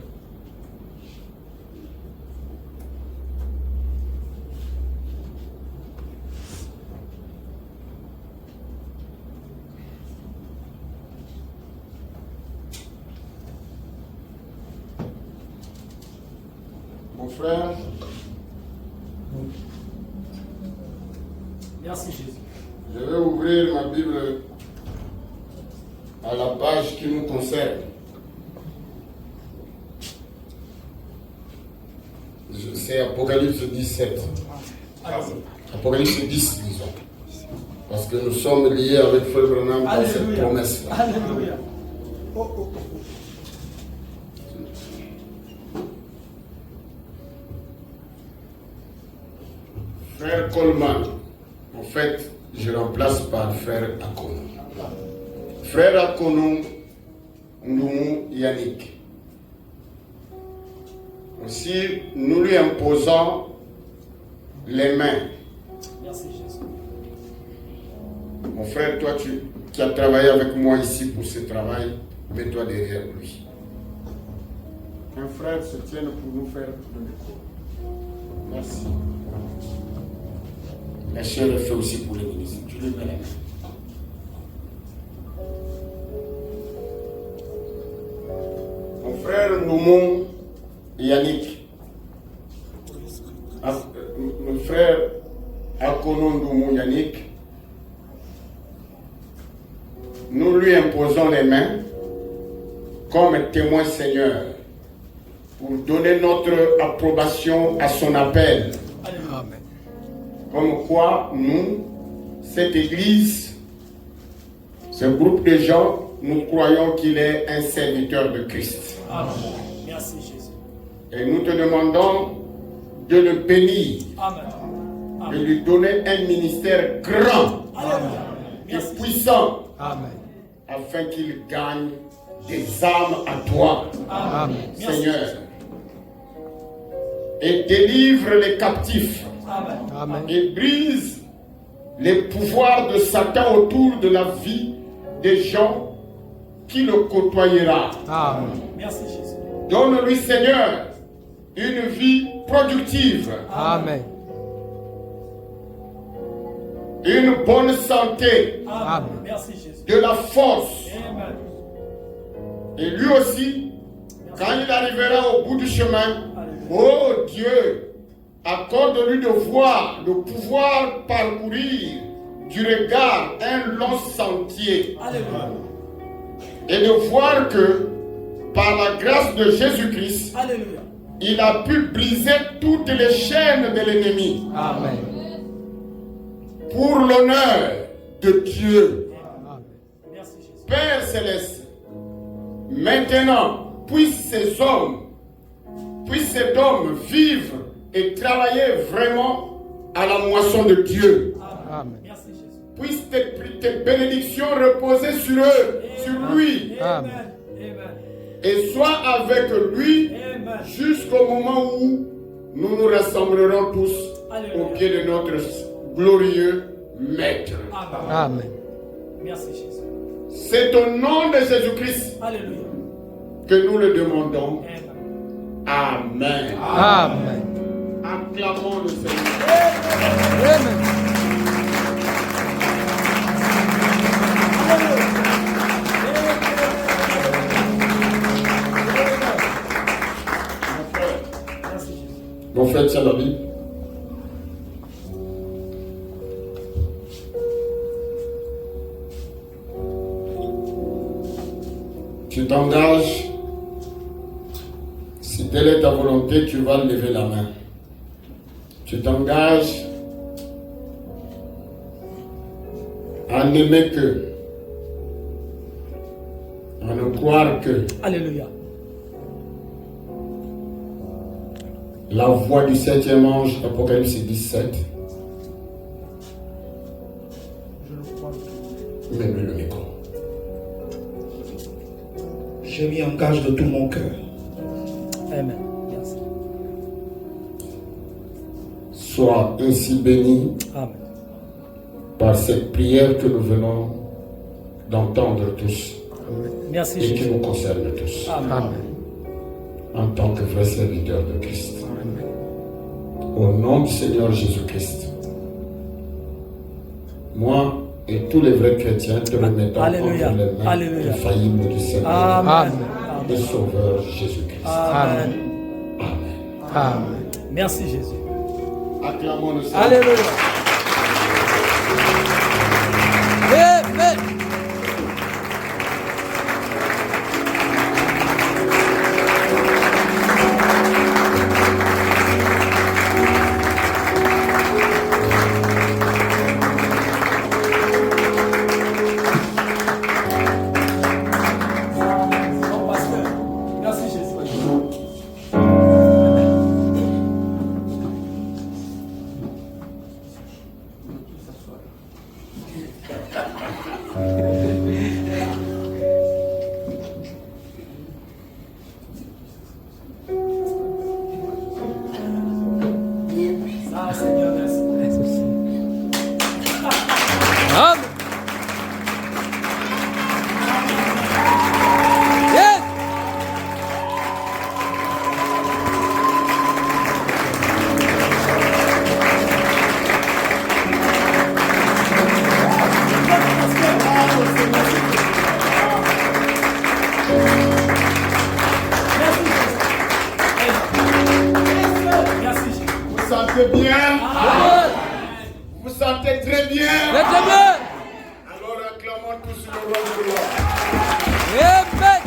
Mon frère, Merci Jésus. je vais ouvrir ma Bible à la page qui nous concerne. C'est Apocalypse 17. Apocalypse 10, disons. Parce que nous sommes liés avec Frère Branham dans cette Alléluia. promesse-là. Alléluia. Oh, oh, oh. Frère Coleman, en fait, je remplace par Frère Akonon. Frère Akonon, Ndoumou Yannick. Aussi, nous lui imposons les mains. Merci Jésus. Mon frère, toi qui as travaillé avec moi ici pour ce travail, mets-toi derrière lui. Un frère se tienne pour nous faire le micro. Merci. La chair est faite aussi pour les ministres. Tu lui mets la main. Mon frère Noumon Yannick. Mon frère Akonon Noumon Yannick. Nous lui imposons les mains comme témoin Seigneur pour donner notre approbation à son appel. Amen. Comme quoi, nous, cette église, ce groupe de gens, nous croyons qu'il est un serviteur de Christ. Amen. Merci Jésus. Et nous te demandons de le bénir, Amen. de Amen. lui donner un ministère grand Alléluia. et Merci. puissant, Amen. afin qu'il gagne des âmes à toi, Amen. Merci. Seigneur, et délivre les captifs. Amen. Amen. Et brise les pouvoirs de Satan autour de la vie des gens qui le côtoyera. Amen. Merci Jésus. Donne-lui, Seigneur, une vie productive, Amen. une bonne santé, Amen. Merci Jésus. de la force. Amen. Et lui aussi, quand il arrivera au bout du chemin, oh Dieu, accorde-lui de voir, de pouvoir parcourir du regard un long sentier Alléluia. et de voir que par la grâce de Jésus-Christ, Alléluia. il a pu briser toutes les chaînes de l'ennemi Amen. pour l'honneur de Dieu. Amen. Merci Jésus. Père Céleste, maintenant, puisse cet homme vivre et travailler vraiment à la moisson de Dieu. Amen. Merci Jésus. Puisse tes bénédictions reposer sur eux, sur lui, Amen. Amen. et sois avec lui Amen. jusqu'au moment où nous nous rassemblerons tous Alléluia. au pied de notre glorieux Maître. Amen. Amen. Merci Jésus. C'est au nom de Jésus-Christ Alléluia. que nous le demandons Amen. Amen. Amen. Acclamons le Seigneur. Amen. Mon frère, tiens la Bible. Tu t'engages. Si telle est ta volonté, tu vas lever la main. Tu t'engages à n'aimer que, à ne croire que. Alléluia. La voix du 7e ange, Apocalypse 17. Mets-lui le micro. Je m'y engage de tout mon cœur. Amen. Merci. Sois ainsi béni Amen. par cette prière que nous venons d'entendre tous Merci et qui Jésus. nous concerne tous Amen. Amen. en tant que vrai serviteur de Christ. Amen. Au nom du Seigneur Jésus-Christ, moi et tous les vrais chrétiens te remettons Alléluia. entre les mains Alléluia. infaillibles du Seigneur Amen. et Sauveur Jésus-Christ. Amen. Amen. Amen. Merci Jésus. Acclamons le Seigneur. Alléluia. Amen. Mon pasteur. Merci Jésus. Ah Seigneur, merci. Amen. Yes. Merci Jésus. Vous sentez bien? Amen. Vous sentez très bien? Très bien. Alors acclamons tous le roi de gloire. Amen.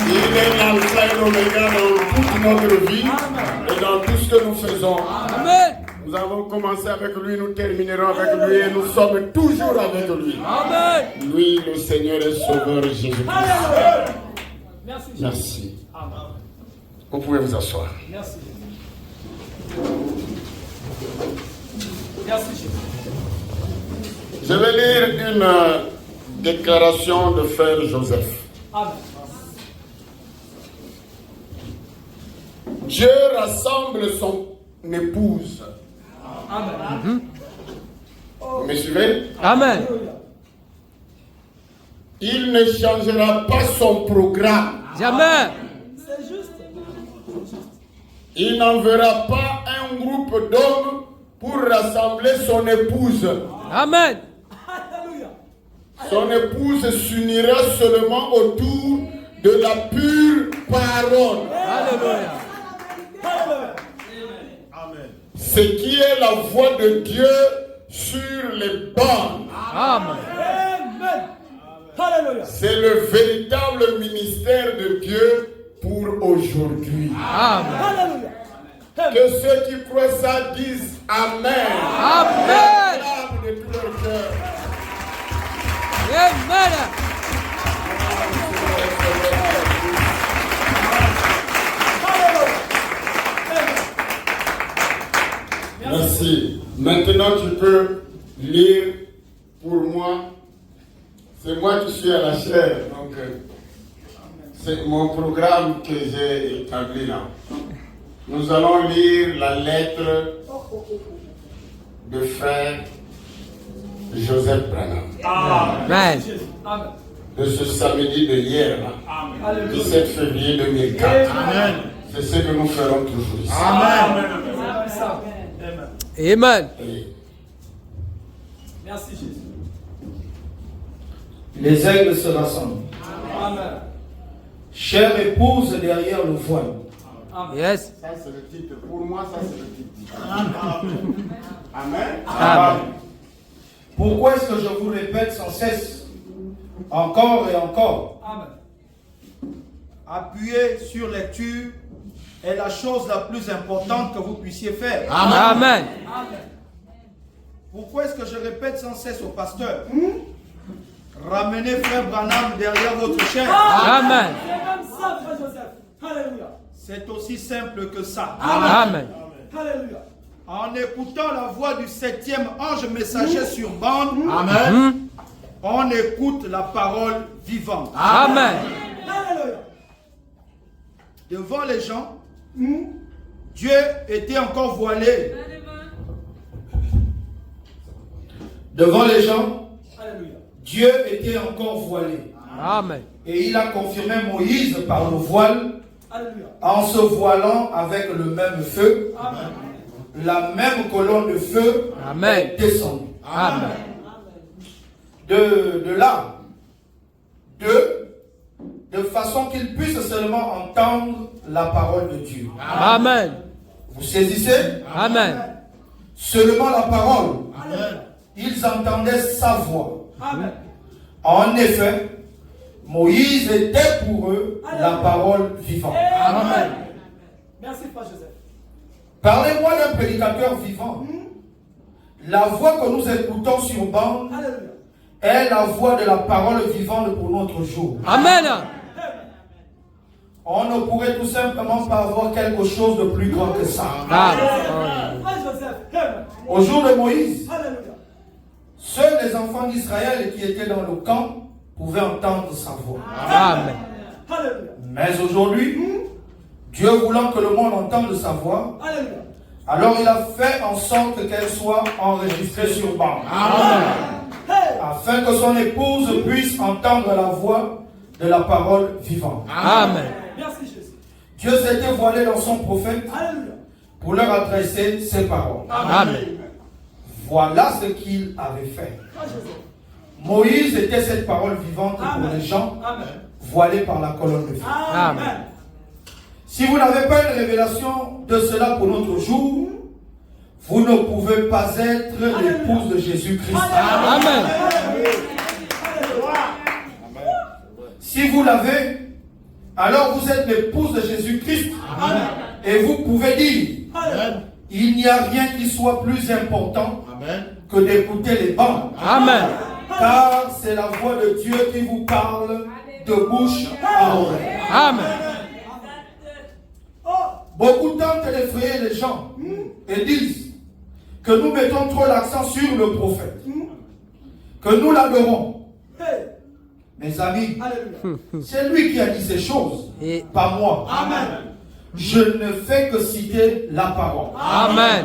Il est l'alpha et l'oméga dans toute notre vie et dans tout ce que nous faisons. Amen. Nous avons commencé avec lui, nous terminerons avec lui et nous sommes toujours avec lui. Amen. Lui, le Seigneur et Sauveur Jésus-Christ. Alléluia. Merci Jésus. Merci. Amen. Vous pouvez vous asseoir. Merci Jésus. Merci Jésus. Je vais lire une déclaration de Frère Joseph. Amen. Dieu rassemble son épouse. Amen. Vous me suivez? Amen. Il ne changera pas son programme. Jamais. C'est juste. Il n'enverra pas un groupe d'hommes pour rassembler son épouse. Amen. Alléluia. Son épouse s'unira seulement autour de la pure parole. Alléluia. Alléluia. Ce qui est la voix de Dieu sur les bornes. Amen. Amen. Alléluia. C'est le véritable ministère de Dieu pour aujourd'hui. Amen. Alléluia. Que ceux qui croient ça disent Amen. Amen. Acclament de tout leur cœur. Amen. Merci. Maintenant, tu peux lire pour moi. C'est moi qui suis à la chaire. Donc, c'est mon programme que j'ai établi là. Nous allons lire la lettre de frère Joseph Branham. Amen. Jésus. Amen. de ce samedi de hier, là, Alléluia. 17 février 2004. Amen. C'est ce que nous ferons toujours ici. Amen. Amen. Et Merci Jésus. Les aigles se rassemblent. Amen. Chère épouse derrière le voile. Yes. ça, c'est le titre. Pour moi, ça, c'est le titre. Amen. Amen. Pourquoi est-ce que je vous répète sans cesse, encore et encore? Amen. Appuyer sur lecture est la chose la plus importante que vous puissiez faire. Amen. Amen. Pourquoi est-ce que je répète sans cesse au pasteur? Ramenez frère Branham derrière votre chaise. Amen. C'est comme ça, frère Joseph. Alléluia. C'est aussi simple que ça. Amen. Alléluia. En écoutant la voix du 7e ange messager sur bande, on écoute la parole vivante. Amen. Alléluia. Devant les gens, Dieu était encore voilé. Devant les gens, Alléluia. Dieu était encore voilé. Amen. Et il a confirmé Moïse par le voile, Alléluia. en se voilant avec le même feu. Amen. La même colonne de feu Amen. est descendue. Amen. De là, de façon qu'ils puissent seulement entendre la parole de Dieu. Amen. Vous saisissez? Amen. Seulement la parole. Amen. Ils entendaient sa voix. Amen. En effet, Moïse était pour eux la parole vivante. Amen. Merci, frère Joseph. Parlez-moi d'un prédicateur vivant. La voix que nous écoutons sur bande Alléluia. est la voix de la parole vivante pour notre jour. Amen. On ne pourrait tout simplement pas avoir quelque chose de plus grand que ça. Amen. Frère Joseph. Amen. Au jour de Moïse, Alléluia. seuls les enfants d'Israël qui étaient dans le camp pouvaient entendre sa voix. Amen. Alléluia. Mais aujourd'hui, Dieu voulant que le monde entende sa voix, Alléluia. alors il a fait en sorte qu'elle soit enregistrée sur bande. Hey. Afin que son épouse puisse entendre la voix de la parole vivante. Amen. Merci Jésus. Dieu s'était voilé dans son prophète Alléluia. pour leur adresser ces paroles. Amen. Voilà ce qu'il avait fait. Frère Joseph. Moïse était cette parole vivante pour Amen. les gens Amen. voilés par la colonne de feu. Amen. Si vous n'avez pas une révélation de cela pour notre jour, vous ne pouvez pas être l'épouse de Jésus-Christ. Amen. Si vous l'avez, alors vous êtes l'épouse de Jésus-Christ. Et vous pouvez dire, il n'y a rien qui soit plus important que d'écouter les bandes. Amen. Car c'est la voix de Dieu qui vous parle de bouche à oreille. Amen. Beaucoup tentent d'effrayer les gens et disent que nous mettons trop l'accent sur le prophète, que nous l'adorons. Hey. Mes amis, Alléluia. c'est lui qui a dit ces choses, Et pas moi. Amen. Je ne fais que citer la parole. Amen.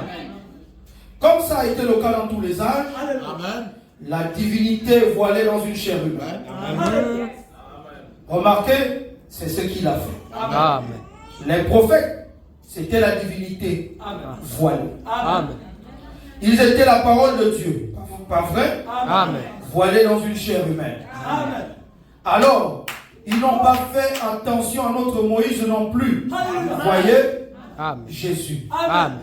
Comme ça a été le cas dans tous les âges, Alléluia. la divinité voilée dans une chair humaine. Alléluia. Remarquez, c'est ce qu'il a fait. Amen. Les prophètes, c'était la divinité Amen. voilée. Amen. Ils étaient la parole de Dieu. Pas vrai? Amen. Voilés dans une chair humaine. Amen. Alors, ils n'ont pas fait attention à notre Moïse non plus. Alléluia. Voyez, Amen. Jésus. Amen.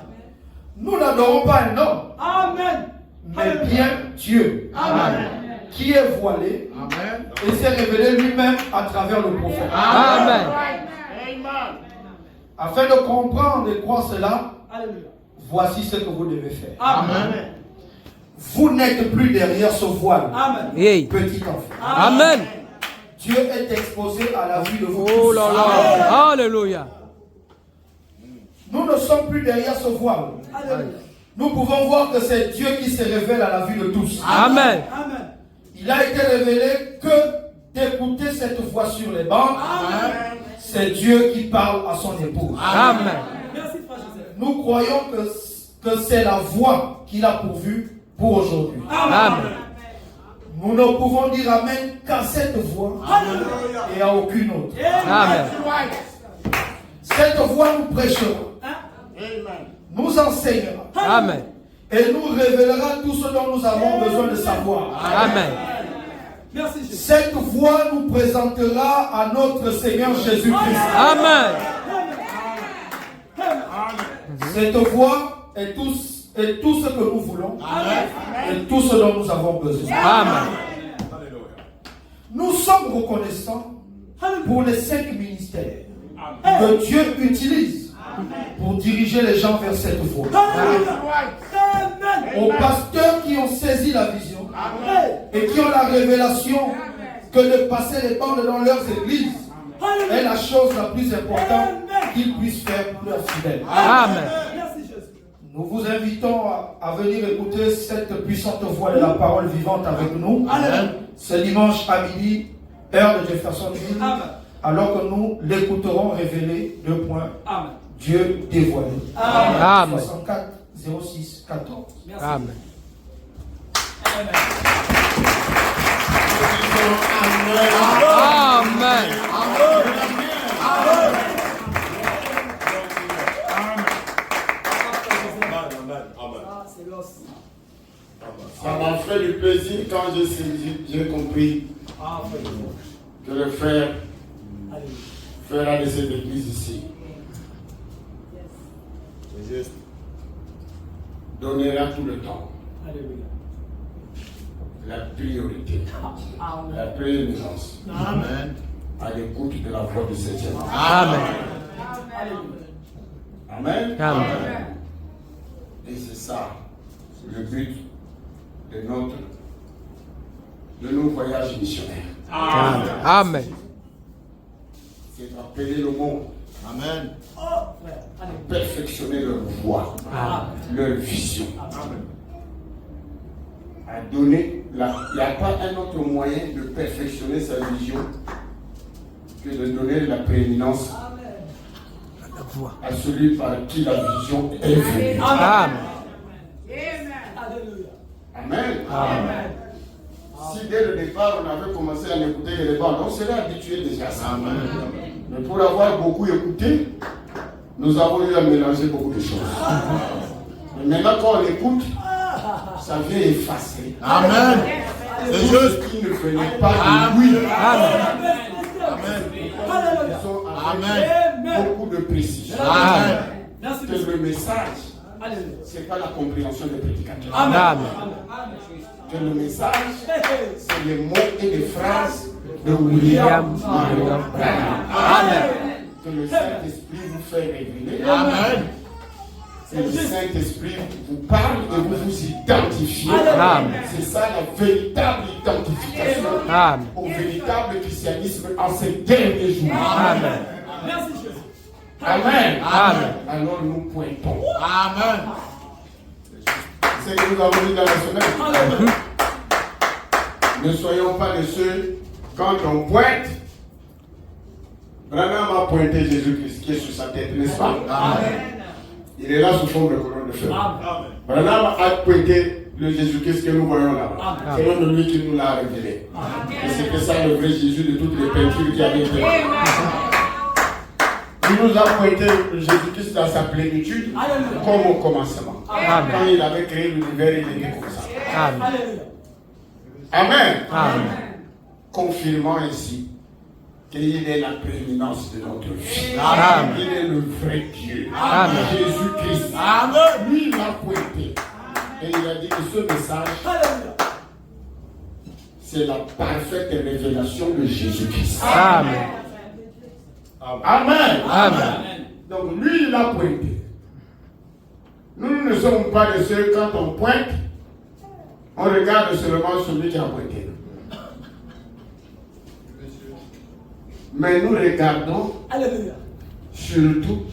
Nous n'adorons pas un homme, Amen. mais bien Dieu, Amen. qui est voilé et s'est révélé lui-même à travers le prophète. Amen. Afin de comprendre et croire cela, Alléluia. voici ce que vous devez faire. Amen. Vous n'êtes plus derrière ce voile, Amen. Hey. petit enfant. Amen. Dieu est exposé à la vue de vous Oh tous. là là. Alléluia. Nous ne sommes plus derrière ce voile. Alléluia. Nous pouvons voir que c'est Dieu qui se révèle à la vue de tous. Amen. Amen. Il a été révélé que d'écouter cette voix sur les bancs, c'est Dieu qui parle à son épouse. Amen. Merci, frère Joseph. Nous croyons que c'est la voix qu'il a pourvue pour aujourd'hui. Amen. Nous ne pouvons dire Amen qu'à cette voix et à aucune autre. Amen. Cette voix nous prêchera, nous enseignera Amen. et nous révélera tout ce dont nous avons besoin de savoir. Amen. Merci Jésus. Cette voix nous présentera à notre Seigneur Jésus-Christ. Amen. Cette voix est tout ce que nous voulons et tout ce dont nous avons besoin. Amen. Nous sommes reconnaissants pour les 5 ministères que Dieu utilise pour diriger les gens vers cette voie. Aux pasteurs qui ont saisi la vision et qui ont la révélation que de passer les bandes dans leurs églises est la chose la plus importante qu'ils puissent faire pour leurs fidèles. Amen. Nous vous invitons à venir écouter cette puissante voix de la parole vivante avec nous. Ce dimanche à midi, heure de Jeffersonville, alors que nous l'écouterons révéler 2 points. Dieu dévoilé. Amen. 64 06 14. Amen. Amen. Ça m'a fait du plaisir quand j'ai compris que le frère fera de cette église ici donnera tout le temps la priorité, la prééminence à l'écoute de la voix du Seigneur. Amen. Amen. Amen. Et c'est ça le but de nos voyages missionnaires. Amen. C'est d'appeler le monde. Amen. Perfectionner leur voix, leur vision. À donner, il n'y a pas un autre moyen de perfectionner sa vision que de donner la prééminence à celui par qui la vision est venue. Amen. Amen. Amen. Si dès le départ on avait commencé à écouter les bandes, on serait habitué déjà à ça. Amen. Mais pour avoir beaucoup écouté, nous avons eu à mélanger beaucoup de choses. Mais maintenant quand on écoute, ça vient effacer. Amen. C'est juste qui ne venait pas de lui. Amen. Ils sont avec beaucoup de précision. Amen. Que le message, ce n'est pas la compréhension des prédicateurs. Amen. Que le message, c'est les mots et les phrases de William Marion Branham. Amen. Que le Saint-Esprit vous fait révéler. Amen. Que le Saint-Esprit vous parle et vous vous identifiez. Amen. C'est ça la véritable identification Amen. au véritable christianisme en ces derniers jours. Amen. Merci Jésus. Amen. Amen. Alors nous pointons. Amen. C'est ce que nous avons dit dans la semaine. Ne soyons pas de ceux, quand on pointe, Branham a pointé Jésus-Christ qui est sur sa tête, n'est-ce pas? Amen. Il est là sous forme de colonne de feu. Branham a pointé le Jésus-Christ que nous voyons là-bas. C'est l'un de lui qui nous l'a révélé. Et c'était ça le vrai Jésus de toutes les peintures qui avaient été. Il nous a pointé Jésus-Christ dans sa plénitude comme au commencement. Amen. Quand il avait créé l'univers, il était comme ça. Amen. Amen. Amen. Confirmant ainsi qu'il est la prééminence de notre vie. Amen. Il est le vrai Dieu. Amen. Jésus-Christ. Lui, il l'a pointé. Et il a dit que ce message, c'est la parfaite révélation de Jésus-Christ. Amen. Amen. Amen. Donc lui, il l'a pointé. Nous ne sommes pas de ceux, quand on pointe, on regarde seulement celui qui a pointé. Mais nous regardons surtout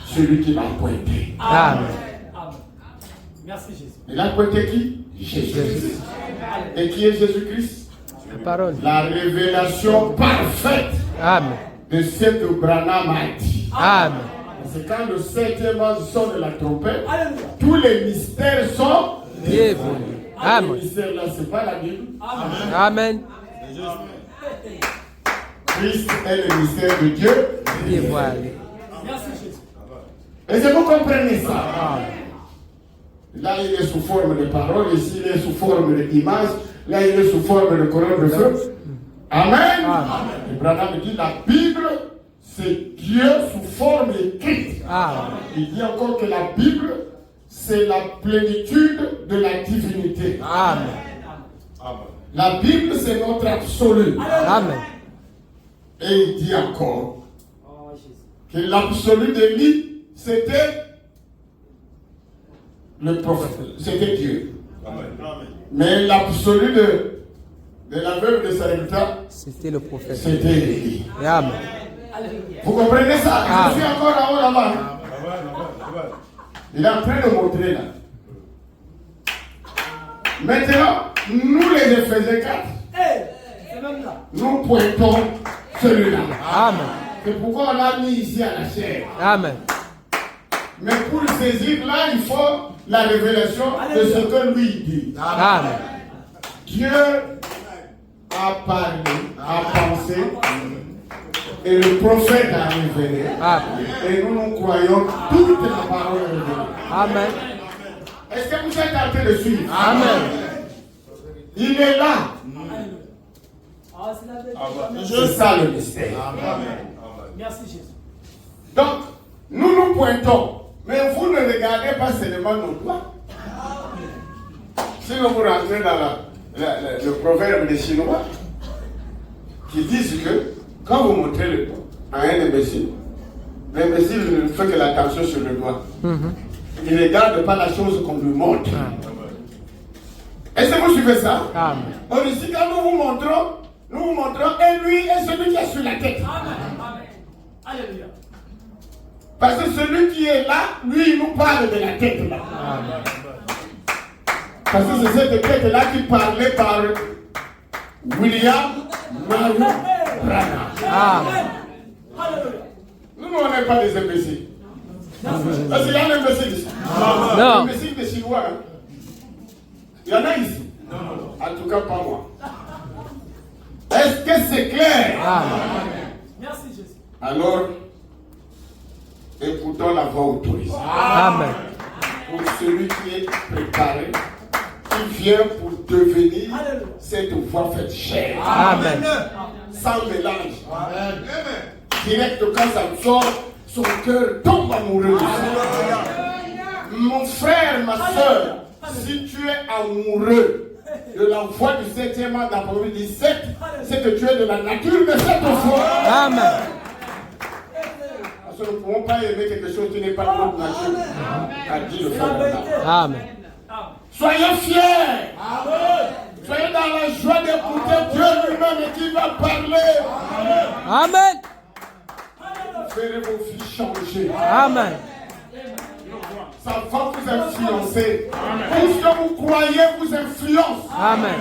celui qui l'a pointé. Amen. Merci Jésus. Il a pointé qui? Jésus-Christ. Et qui est Jésus-Christ? La parole. La révélation parfaite Amen. de ce que Branham a dit. Amen. C'est quand le 7e son de la trompette, tous les mystères sont Dévoilé. Amen. Le mystère là, c'est pas la Bible. Amen. Christ est le mystère de Dieu. Dévoilé. Merci Jésus. Est-ce que vous comprenez ça? Là, il est sous forme de parole, ici, il est sous forme d'image, là, il est sous forme de colonne de feu. Amen. Et Branham dit la Bible, c'est Dieu sous forme écrite. Il dit encore que la Bible, c'est la plénitude de la divinité. Amen. La Bible, c'est notre absolu. Amen. Et il dit encore que l'absolu d'Élie, c'était le prophète, c'était Dieu. Mais l'absolu de la veuve de Sarepta, C'était le prophète. c'était Élie. Amen. Vous comprenez ça? Je suis encore là-haut là-bas. Il est en train de montrer là. Maintenant, nous les Éphésiens 4, C'est même là. nous pointons celui-là. Amen. C'est pourquoi on l'a mis ici à la chair. Amen. Mais pour le saisir là, il faut la révélation de ce que lui dit. Amen. Dieu a parlé, a pensé, et le prophète a révélé. Amen. Et nous croyons toute la parole révélée. Amen. Est-ce que vous êtes en train de suivre? Amen. Il est là. C'est la vérité. C'est ça le mystère. Merci Jésus. Donc, nous pointons. Mais vous ne regardez pas seulement nos doigts. Si vous rentrez dans le proverbe des Chinois, qui disent que quand vous montrez le doigt à un imbécile, l'imbécile ne fait que l'attention sur le doigt. Il ne regarde pas la chose qu'on lui montre. Est-ce que vous suivez ça? Amen. On ici, quand nous vous montrons, et lui est celui qui est sur la tête. Amen. Alléluia. Parce que celui qui est là, lui, il nous parle de la tête là. Parce que c'est cette tête là qui parlait par William Marion Branham. Amen. Alléluia. Nous, on n'est pas des imbéciles. Parce qu'il y a un imbécile ici. Non. Imbécile des Chinois. Hein? Il y en a ici. En tout cas, pas moi. Est-ce que c'est clair? Merci Jésus. Alors, écoutons la voix autorisée. Amen. Pour celui qui est préparé, qui vient pour devenir cette voix faite chair. Amen. Sans mélange. Direct quand ça sort, son cœur tombe amoureux. Mon frère, ma soeur, si tu es amoureux de la voix du 7e an d'Apocalypse 17, c'est que tu es de la nature de cette voix. Amen. Parce que nous ne pouvons pas aimer quelque chose qui n'est pas de notre nature. A dit le frère. Amen. Soyez fiers. Soyez dans la joie d'écouter Dieu lui-même et qui va parler. Amen. Verrez vos filles changer. Amen. Ça va vous influencer. Tout ce que vous croyez vous influence. Amen.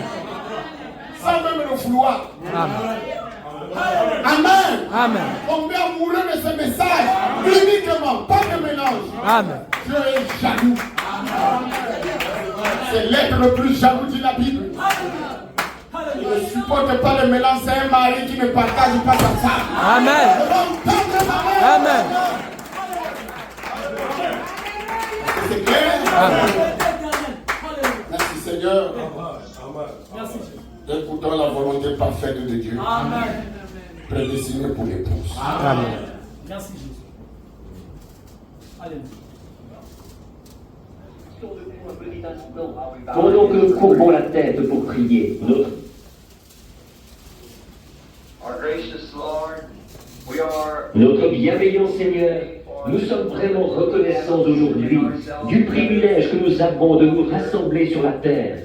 Sans même le vouloir. Amen. Amen. Amen. On est amoureux de ce message. Uniquement, pas de mélange. Amen. Dieu est jaloux. C'est l'être le plus jaloux de la Bible. Il ne supporte pas le mélange. C'est un mari qui ne partage pas sa femme. Amen. Amen. C'est clair? Amen. Merci Seigneur. Merci Jésus. Écoutons la volonté parfaite de Dieu. Amen. Prédestinée pour l'épouse. Amen. Merci Jésus. Alléluia. Pendant que nous courbons la tête pour prier, notre bienveillant Seigneur, nous sommes vraiment reconnaissants aujourd'hui du privilège que nous avons de nous rassembler sur la terre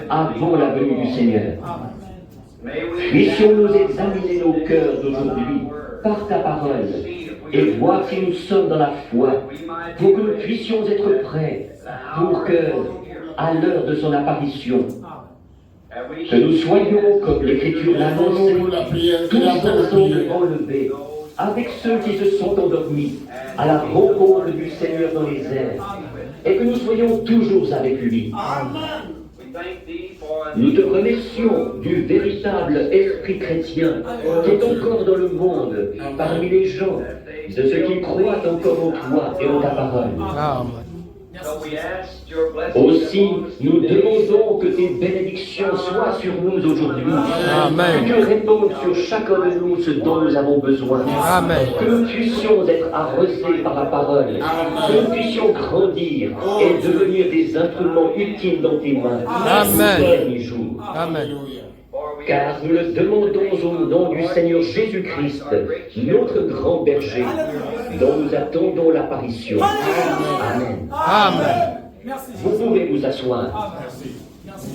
avant la venue du Seigneur. Puissions-nous examiner nos cœurs d'aujourd'hui par ta parole et voir si nous sommes dans la foi pour que nous puissions être prêts pour que, à l'heure de son apparition, que nous soyons, comme l'Écriture l'annonce, tous ensemble enlevés, avec ceux qui se sont endormis, à la rencontre du Seigneur dans les airs, et que nous soyons toujours avec lui. Nous te remercions du véritable esprit chrétien qui est encore dans le monde, parmi les gens, de ceux qui croient encore en toi et en ta parole. Amen. Aussi, nous demandons que tes bénédictions soient sur nous aujourd'hui. Amen. Que tu répondes sur chacun de nous ce dont nous avons besoin. Amen. Que nous puissions être arrosés par la parole. Que nous puissions grandir et devenir des instruments utiles dans tes mains. Amen. Ces derniers jours. Amen. Car nous le demandons au nom du Seigneur Jésus-Christ, notre grand berger, dont nous attendons l'apparition. Amen. Amen. Merci Vous Jésus. pouvez vous asseoir. Merci. Merci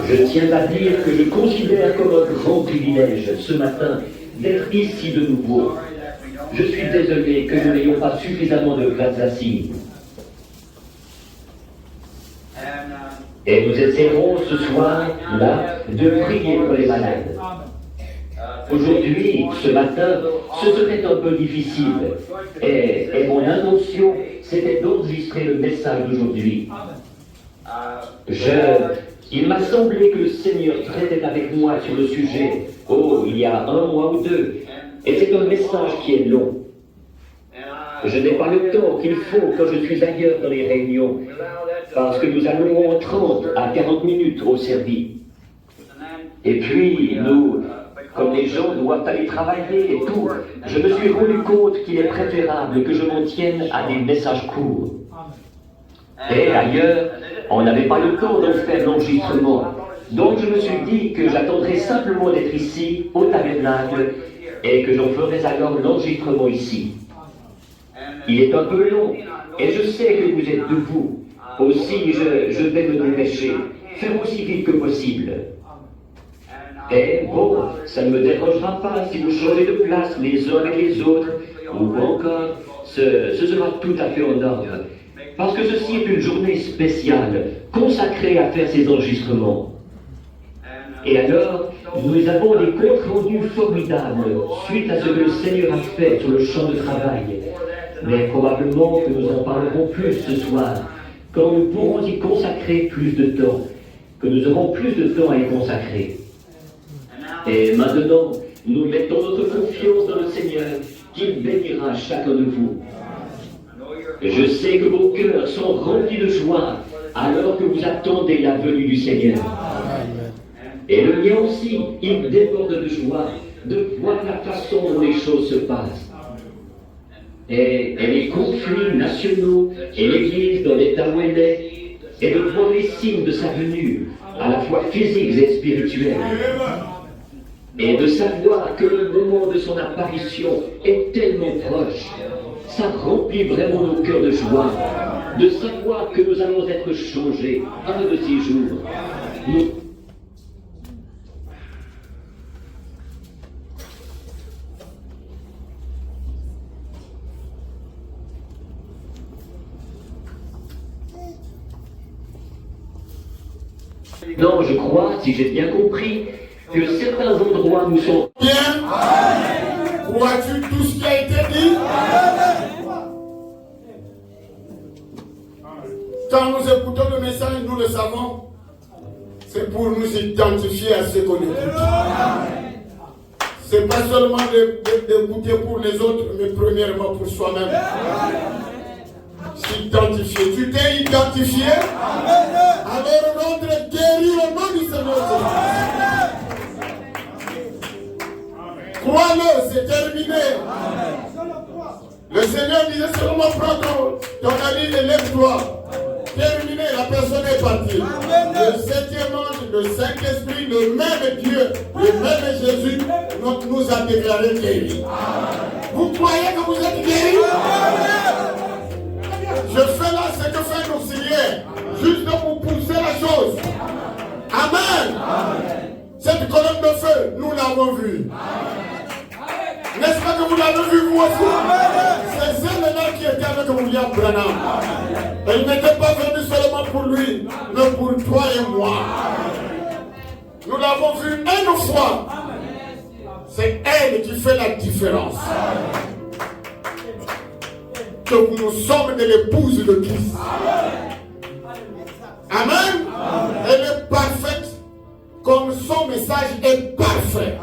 Jésus. Je tiens à dire que je considère comme un grand privilège ce matin d'être ici de nouveau. Je suis désolé que nous n'ayons pas suffisamment de places assises. Et nous essaierons ce soir, là, de prier pour les malades. Aujourd'hui, ce matin, ce serait un peu difficile. Et mon intention, c'était d'enregistrer le message d'aujourd'hui. Il m'a semblé que le Seigneur traitait avec moi sur le sujet, il y a 1 mois ou 2. Et c'est un message qui est long. Je n'ai pas le temps qu'il faut quand je suis ailleurs dans les réunions, parce que nous allons en 30 à 40 minutes au service. Et puis, nous, comme les gens doivent aller travailler et tout, je me suis rendu compte qu'il est préférable que je m'en tienne à des messages courts. Et ailleurs, on n'avait pas le temps d'en faire l'enregistrement. Donc je me suis dit que j'attendrais simplement d'être ici, au tabernacle, et que j'en ferais alors l'enregistrement ici. Il est un peu long, et je sais que vous êtes debout. Aussi, je vais me dépêcher, faire aussi vite que possible. Et bon, ça ne me dérangera pas si vous changez de place les uns avec les autres, ou encore, ce sera tout à fait en ordre. Parce que ceci est une journée spéciale, consacrée à faire ces enregistrements. Et alors, nous avons des comptes rendus formidables, suite à ce que le Seigneur a fait sur le champ de travail. Mais probablement que nous en parlerons plus ce soir, quand nous pourrons y consacrer plus de temps, que nous aurons plus de temps à y consacrer. Et maintenant, nous mettons notre confiance dans le Seigneur, qu'il bénira chacun de vous. Je sais que vos cœurs sont remplis de joie, alors que vous attendez la venue du Seigneur. Et le mien aussi, il déborde de joie, de voir la façon dont les choses se passent. Et les conflits nationaux, et l'Église dans l'état où elle est, et de voir les signes de sa venue, à la fois physiques et spirituels. Et de savoir que le moment de son apparition est tellement proche, ça remplit vraiment nos cœurs de joie, de savoir que nous allons être changés un de ces jours. Non, je crois, si j'ai bien compris, que certains endroits nous sont... Bien. Crois-tu tout ce qui a été dit? Quand nous écoutons le message, nous le savons, c'est pour nous identifier à ce qu'on écoute. C'est pas seulement d'écouter pour les autres, mais premièrement pour soi-même. S'identifier. Tu t'es identifié? Alors l'autre est guéri au nom du Seigneur. Crois-le, c'est terminé. Le Seigneur disait seulement prends ton ami et lève-toi. Terminé, la personne est partie. Le 7e ange, le Saint-Esprit, le même Dieu, le même Jésus nous a déclaré guéris. Vous croyez que vous êtes guéris? Je fais là ce que fait l'auxiliaire, juste pour pousser la chose. Amen. Cette colonne de feu, nous l'avons vue. N'est-ce pas que vous l'avez vu vous aussi? C'est celle-là qui était avec William Branham. Elle n'était pas venue seulement pour lui, mais pour toi et moi. Nous l'avons vue une fois. C'est elle qui fait la différence. Que nous sommes de l'épouse de Christ. Amen. Elle est parfaite comme son message est parfait.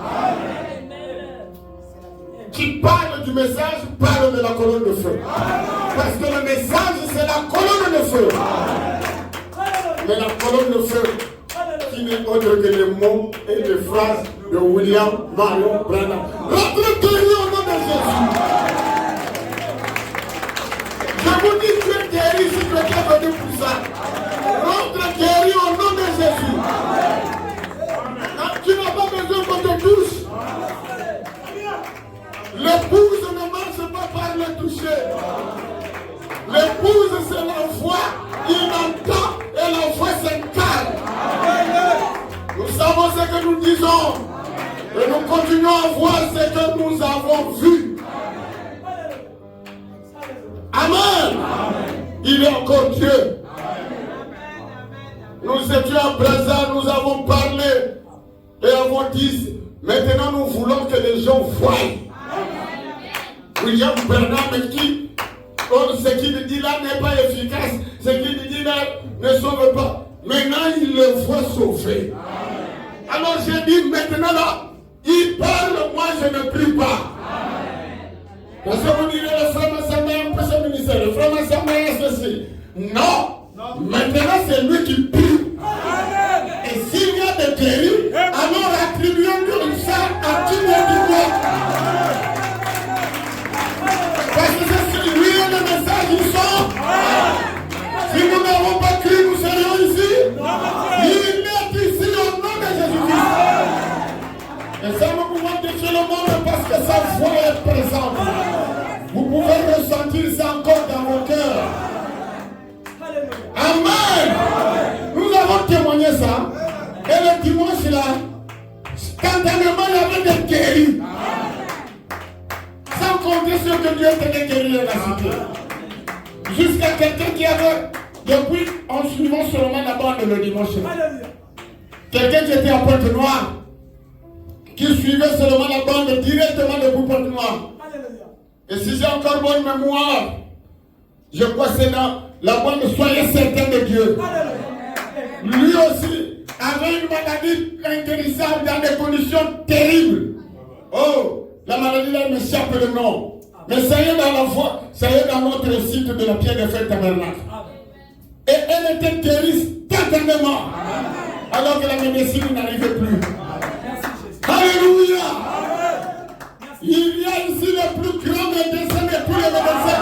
Qui parle du message parle de la colonne de feu. Parce que le message c'est la colonne de feu. Mais la colonne de feu qui n'est autre que les mots et les phrases de William Marion Branham. Rentre guéri au nom de Jésus. Je vous dis que tu es guéri si tu es venu pour ça. Rentre guéri au nom de Jésus. Tu n'as pas besoin qu'on te touche. L'épouse ne marche pas par le toucher. L'épouse c'est la foi. Il entend et la foi s'incarne. Nous savons ce que nous disons. Et nous continuons à voir ce que nous avons vu. Amen. Il est encore Dieu. Nous étions à Brazza, nous avons parlé et avons dit, maintenant nous voulons que les gens voient. William Branham qui, ce qu'il dit là n'est pas efficace, ce qu'il dit là ne sauve pas. Maintenant il le voit sauver. Alors j'ai dit maintenant là, il parle, moi je ne prie pas. Parce que vous direz, le frère Massamba un peu ce ministère, le frère Massamba est ceci. Non, maintenant c'est lui qui prie. Et s'il y a des guéris, alors attribuons-lui ça à qui vient du roi. Parce que c'est lui et le message, ils sont. Si nous n'avons pas cru, nous serions ici. Il est ici au nom de Jésus-Christ. Et ça, nous pouvons défier le monde parce que sa voix est présente. Vous pouvez ressentir ça encore dans vos cœurs. Amen. Nous avons témoigné ça. Et le dimanche là, spontanément, il y avait des guéris. Sans compter ce que Dieu tenait guéri dans la cité. Jusqu'à quelqu'un qui avait, depuis, en suivant seulement la bande le dimanche. Quelqu'un qui était à Pointe-Noire, qui suivait seulement la bande directement depuis Pointe-Noire. Et si j'ai encore bonne mémoire, je crois que c'est dans la bande soyez certain de Dieu. Lui aussi avait une maladie inguérissable dans des conditions terribles. Oh, la maladie là m'échappe le nom. Mais ça y est dans la voie, ça y est dans notre site de la pierre de fête tabernacle. Et elle était guérie instantanément. Alors que la médecine n'arrivait plus. Alléluia. Il y a ici le plus grand médecin de tous les médecins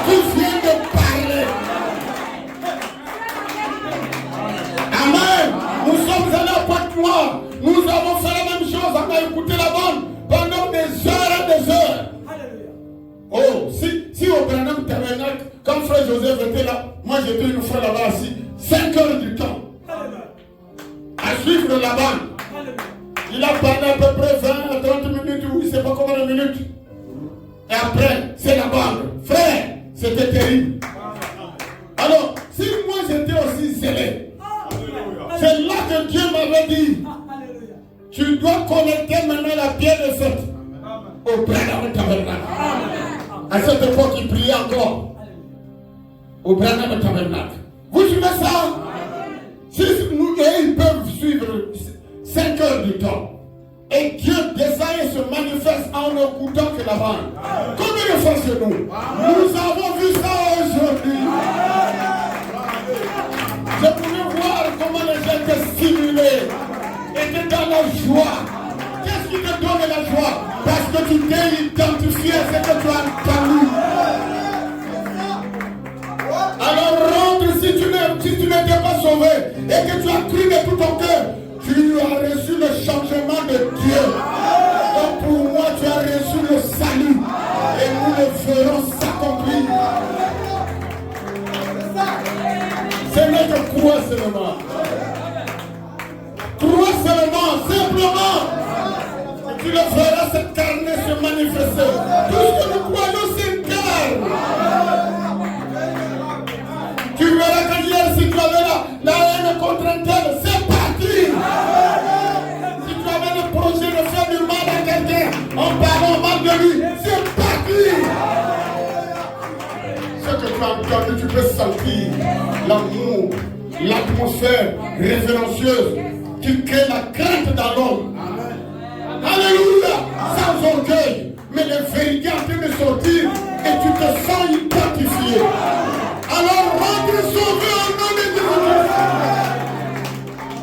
qui vient de parler. Amen. Nous sommes allés à Pointe-Noire. Nous avons fait la même chose. On a écouté la bande pendant des heures et des heures. Oh, si au Branham Tabernacle, quand frère Joseph était là, moi j'étais une fois là-bas assis, 5 heures du temps, à suivre la bande. Il a parlé à peu près 20 à 30 minutes, ou je ne sais pas combien de minutes. Et après, c'est la bande. Frère, c'était terrible. Alors, si moi j'étais aussi zélé, c'est là que Dieu m'avait dit, tu dois connecter maintenant la pierre de fête au Branham Tabernacle. À cette époque, il priait encore au Branham Tabernacle. Vous suivez ça? Si nous et ils peuvent suivre 5 heures du temps. Et Dieu descend et se manifeste en écoutant que la bande. Combien de fois chez nous? Nous avons vu ça aujourd'hui. Je pouvais voir comment les gens étaient stimulés, étaient dans la joie. Qu'est-ce qui te donne la joie? Parce que tu t'es identifié à ce que tu as entendu. Alors rentre si tu n'étais pas sauvé et que tu as cru de tout ton cœur. Tu as reçu le changement de Dieu. Donc pour moi, tu as reçu le salut. Et nous le ferons s'accomplir. Ce n'est que croire seulement. Croire seulement, simplement. Et tu le feras s'incarner, se manifester. Tout ce que nous croyons s'incarne. Tu verras que hier, si tu avais la haine contre un tel, c'est parti. Si tu avais le projet de faire du mal à quelqu'un en parlant mal de lui, c'est parti. Ce que tu as entendu, tu peux sentir l'amour, l'atmosphère révérencieuse qui crée la crainte dans l'homme. Alléluia, sans orgueil, mais les vérités en train de sortir et tu te sens identifié. Alors rentre sauvé au nom de Jésus.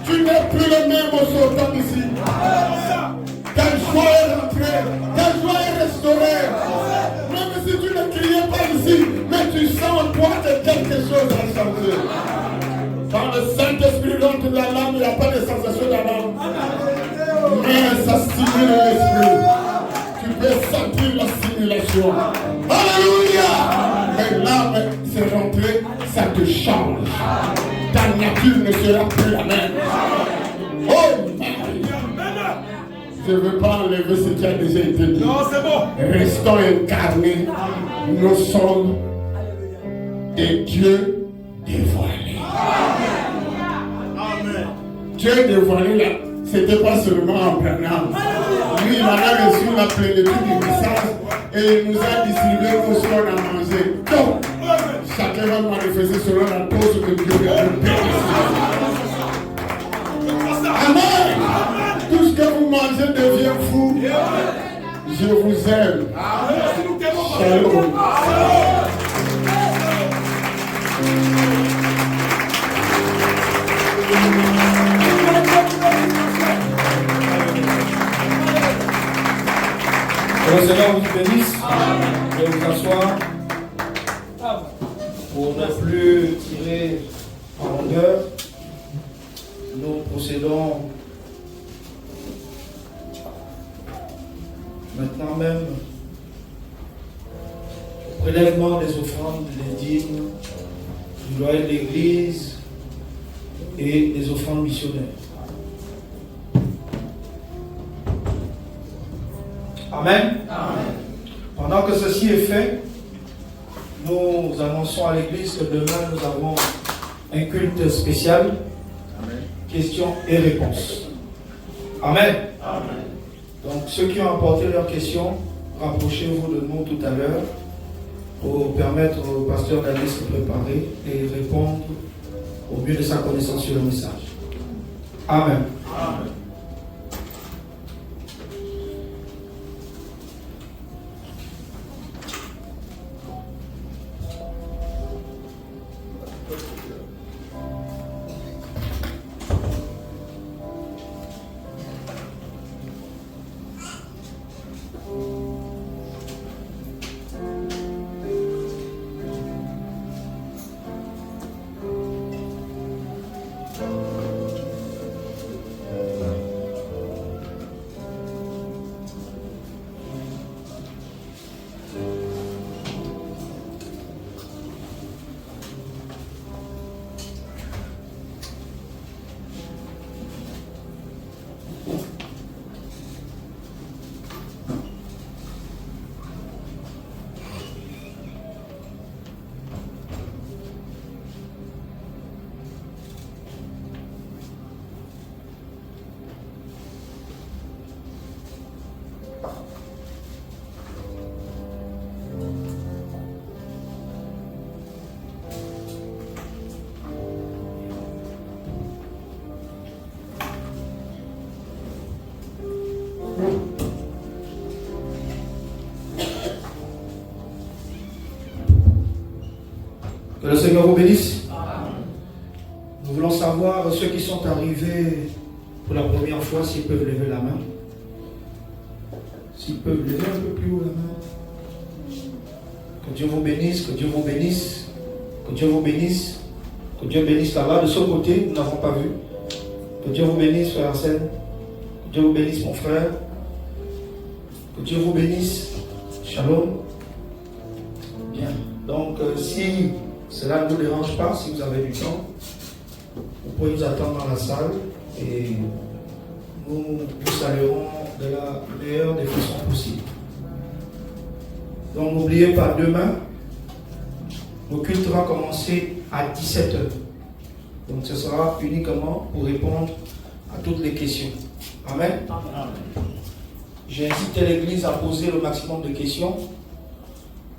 Tu n'es plus le même au sortant d'ici. Ta joie est rentrée, ta joie est restaurée. Même si tu ne criais pas ici, mais tu sens en toi que quelque chose a changé. Quand le Saint-Esprit rentre dans l'âme, il n'y a pas de sensation dans l'âme. Mais ça stimule l'esprit. Tu peux sentir la stimulation. Alléluia! Mais l'âme s'est rentrée, ça te change. Ta nature ne sera plus la même. Oh Marie! Je ne veux pas enlever ce qui a déjà été dit. Non, c'est bon. Restons incarnés. Nous sommes des dieux dévoilés. Amen. Dieu dévoilé là, c'était pas seulement Abraham. Lui, il en a reçu la plénitude du message et il nous a distribué tout ce qu'on a mangé. Donc, chacun va manifester selon la dose que Dieu lui a donnée. Amen. Tout ce que vous mangez devient fou. Je vous aime. Shalom. Que le Seigneur vous bénisse. Je vais vous asseoir pour ne plus tirer en longueur. Nous procédons maintenant même au prélèvement des offrandes, des dîmes, du loyer de l'Église et des offrandes missionnaires. Amen. Amen. Pendant que ceci est fait, nous annonçons à l'Église que demain nous avons un culte spécial. Amen. Questions et réponses. Amen. Amen. Donc ceux qui ont apporté leurs questions, rapprochez-vous de nous tout à l'heure pour permettre au pasteur d'aller se préparer et répondre au mieux de sa connaissance sur le message. Amen. Amen. Que le Seigneur vous bénisse. Nous voulons savoir ceux qui sont arrivés pour la première fois, s'ils peuvent lever la main. S'ils peuvent lever un peu plus haut la main. Que Dieu vous bénisse, que Dieu vous bénisse, que Dieu vous bénisse, que Dieu bénisse là-bas. De ce côté, nous n'avons pas vu. Que Dieu vous bénisse, frère Arsène. Que Dieu vous bénisse, mon frère. Que Dieu vous bénisse. Shalom. Bien. Donc, si cela ne vous dérange pas, si vous avez du temps, vous pouvez nous attendre dans la salle et nous vous saluerons de la meilleure des façons possibles. Donc n'oubliez pas, demain, le culte va commencer à 17h. Donc ce sera uniquement pour répondre à toutes les questions. Amen. J'ai incité l'Église à poser le maximum de questions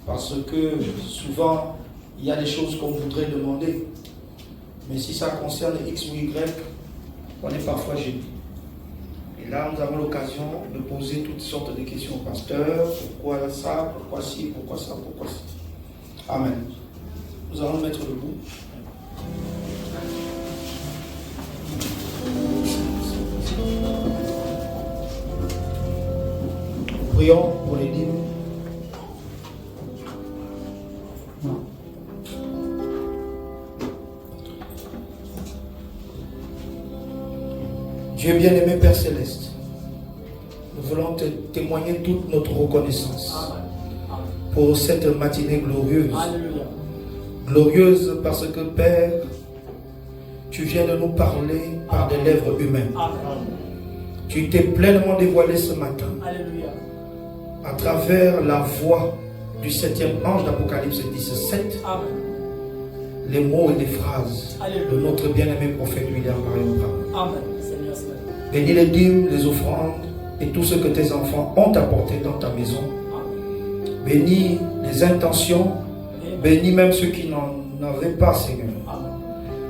parce que souvent, il y a des choses qu'on voudrait demander. Mais si ça concerne X ou Y, on est parfois gêné. Et là, nous avons l'occasion de poser toutes sortes de questions au pasteur. Pourquoi ça? Pourquoi ci? Pourquoi ça? Pourquoi ça? Amen. Nous allons mettre debout. Prions pour les dîmes. Dieu bien-aimé, Père Céleste, nous voulons te témoigner toute notre reconnaissance pour cette matinée glorieuse. Alléluia. Glorieuse parce que, Père, tu viens de nous parler par des lèvres humaines. Amen. Tu t'es pleinement dévoilé ce matin Alléluia. à travers la voix du 7e ange d'Apocalypse 17, Amen. les mots et les phrases de notre bien-aimé prophète William Marion Branham. Amen. Seigneur, Seigneur. Bénis les dîmes, les offrandes et tout ce que tes enfants ont apporté dans ta maison. Amen. Bénis les intentions, bénis même ceux qui n'en avaient pas, Seigneur. Amen.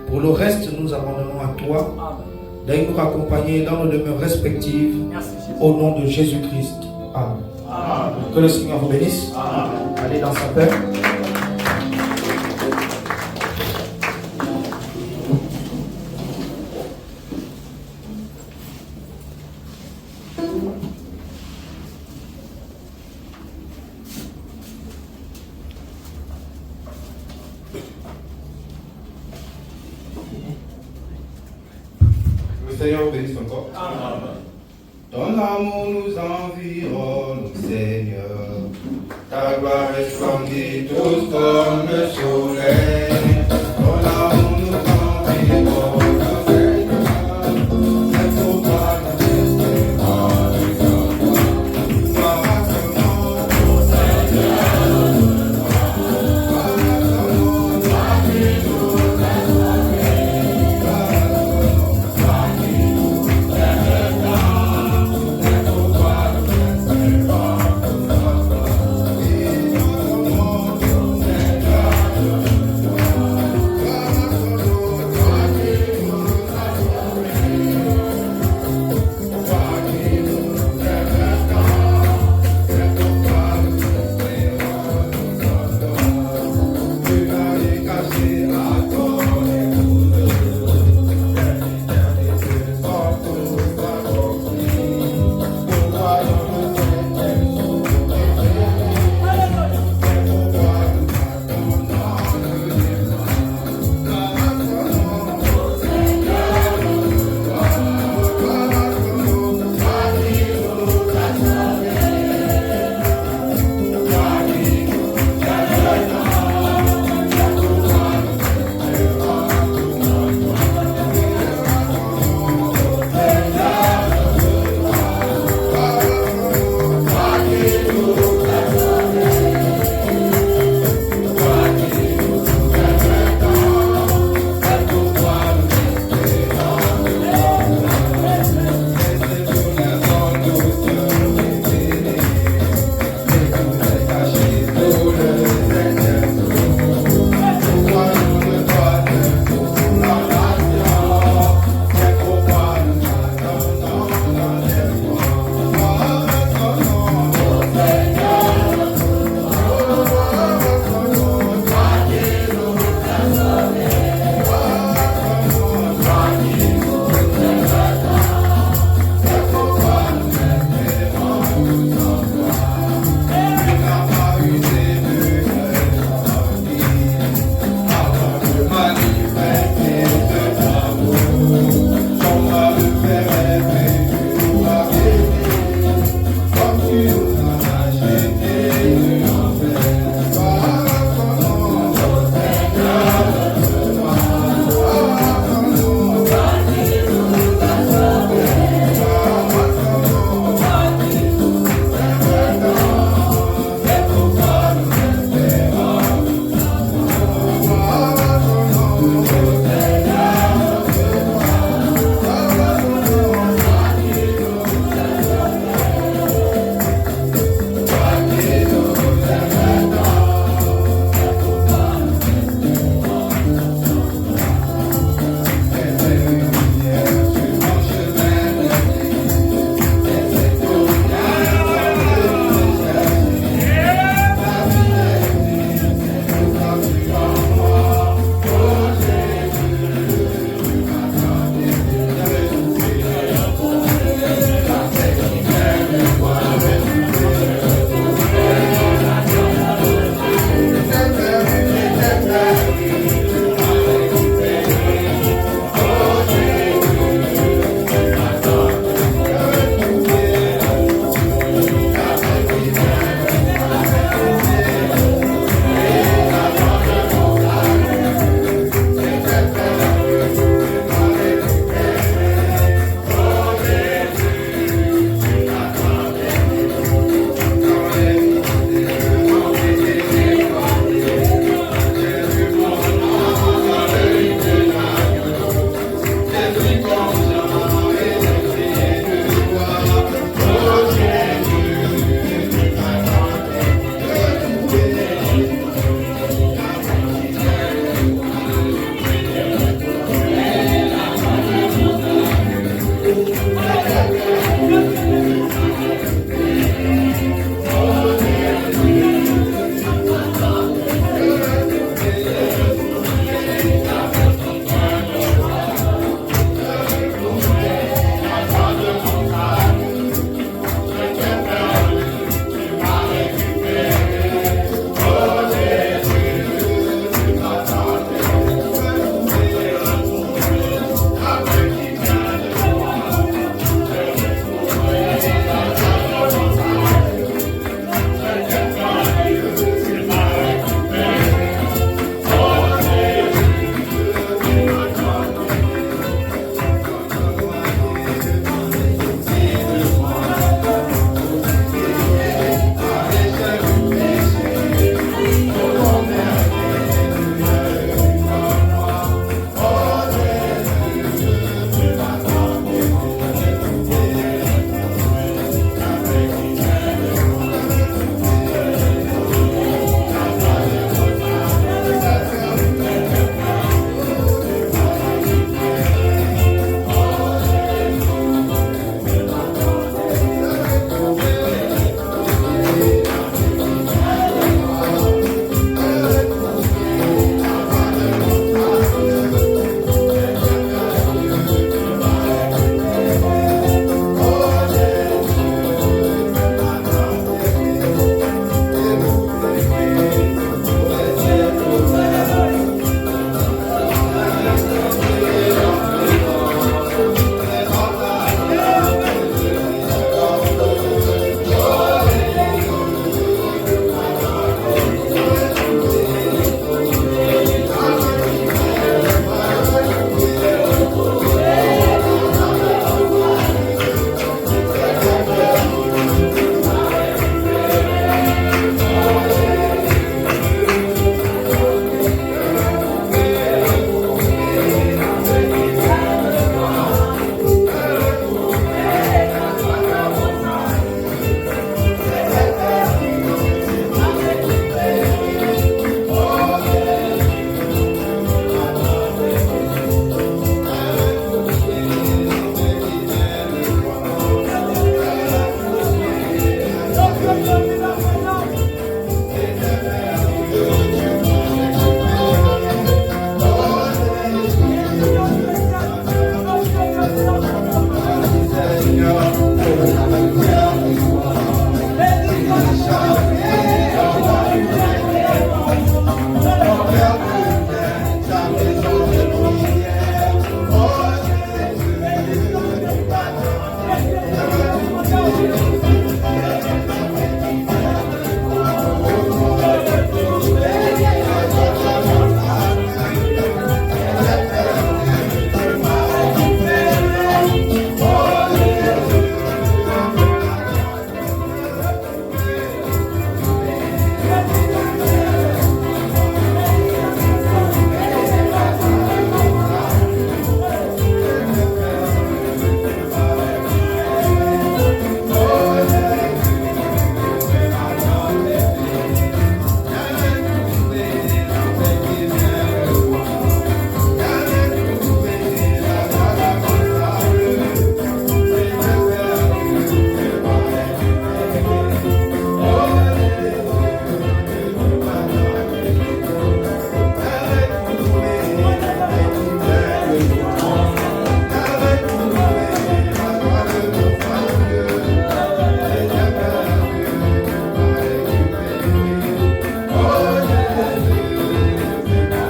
Pour le reste, nous abandonnons à toi. Amen. D'ailleurs, nous accompagner dans nos demeures respectives. Merci, Jésus. Au nom de Jésus-Christ. Amen. Amen. Que le Seigneur vous bénisse. Amen. Allez dans sa paix. Le Seigneur vous bénisse encore. Amen. Ton amour nous environne, Seigneur. Ta gloire resplendit tous comme le soleil.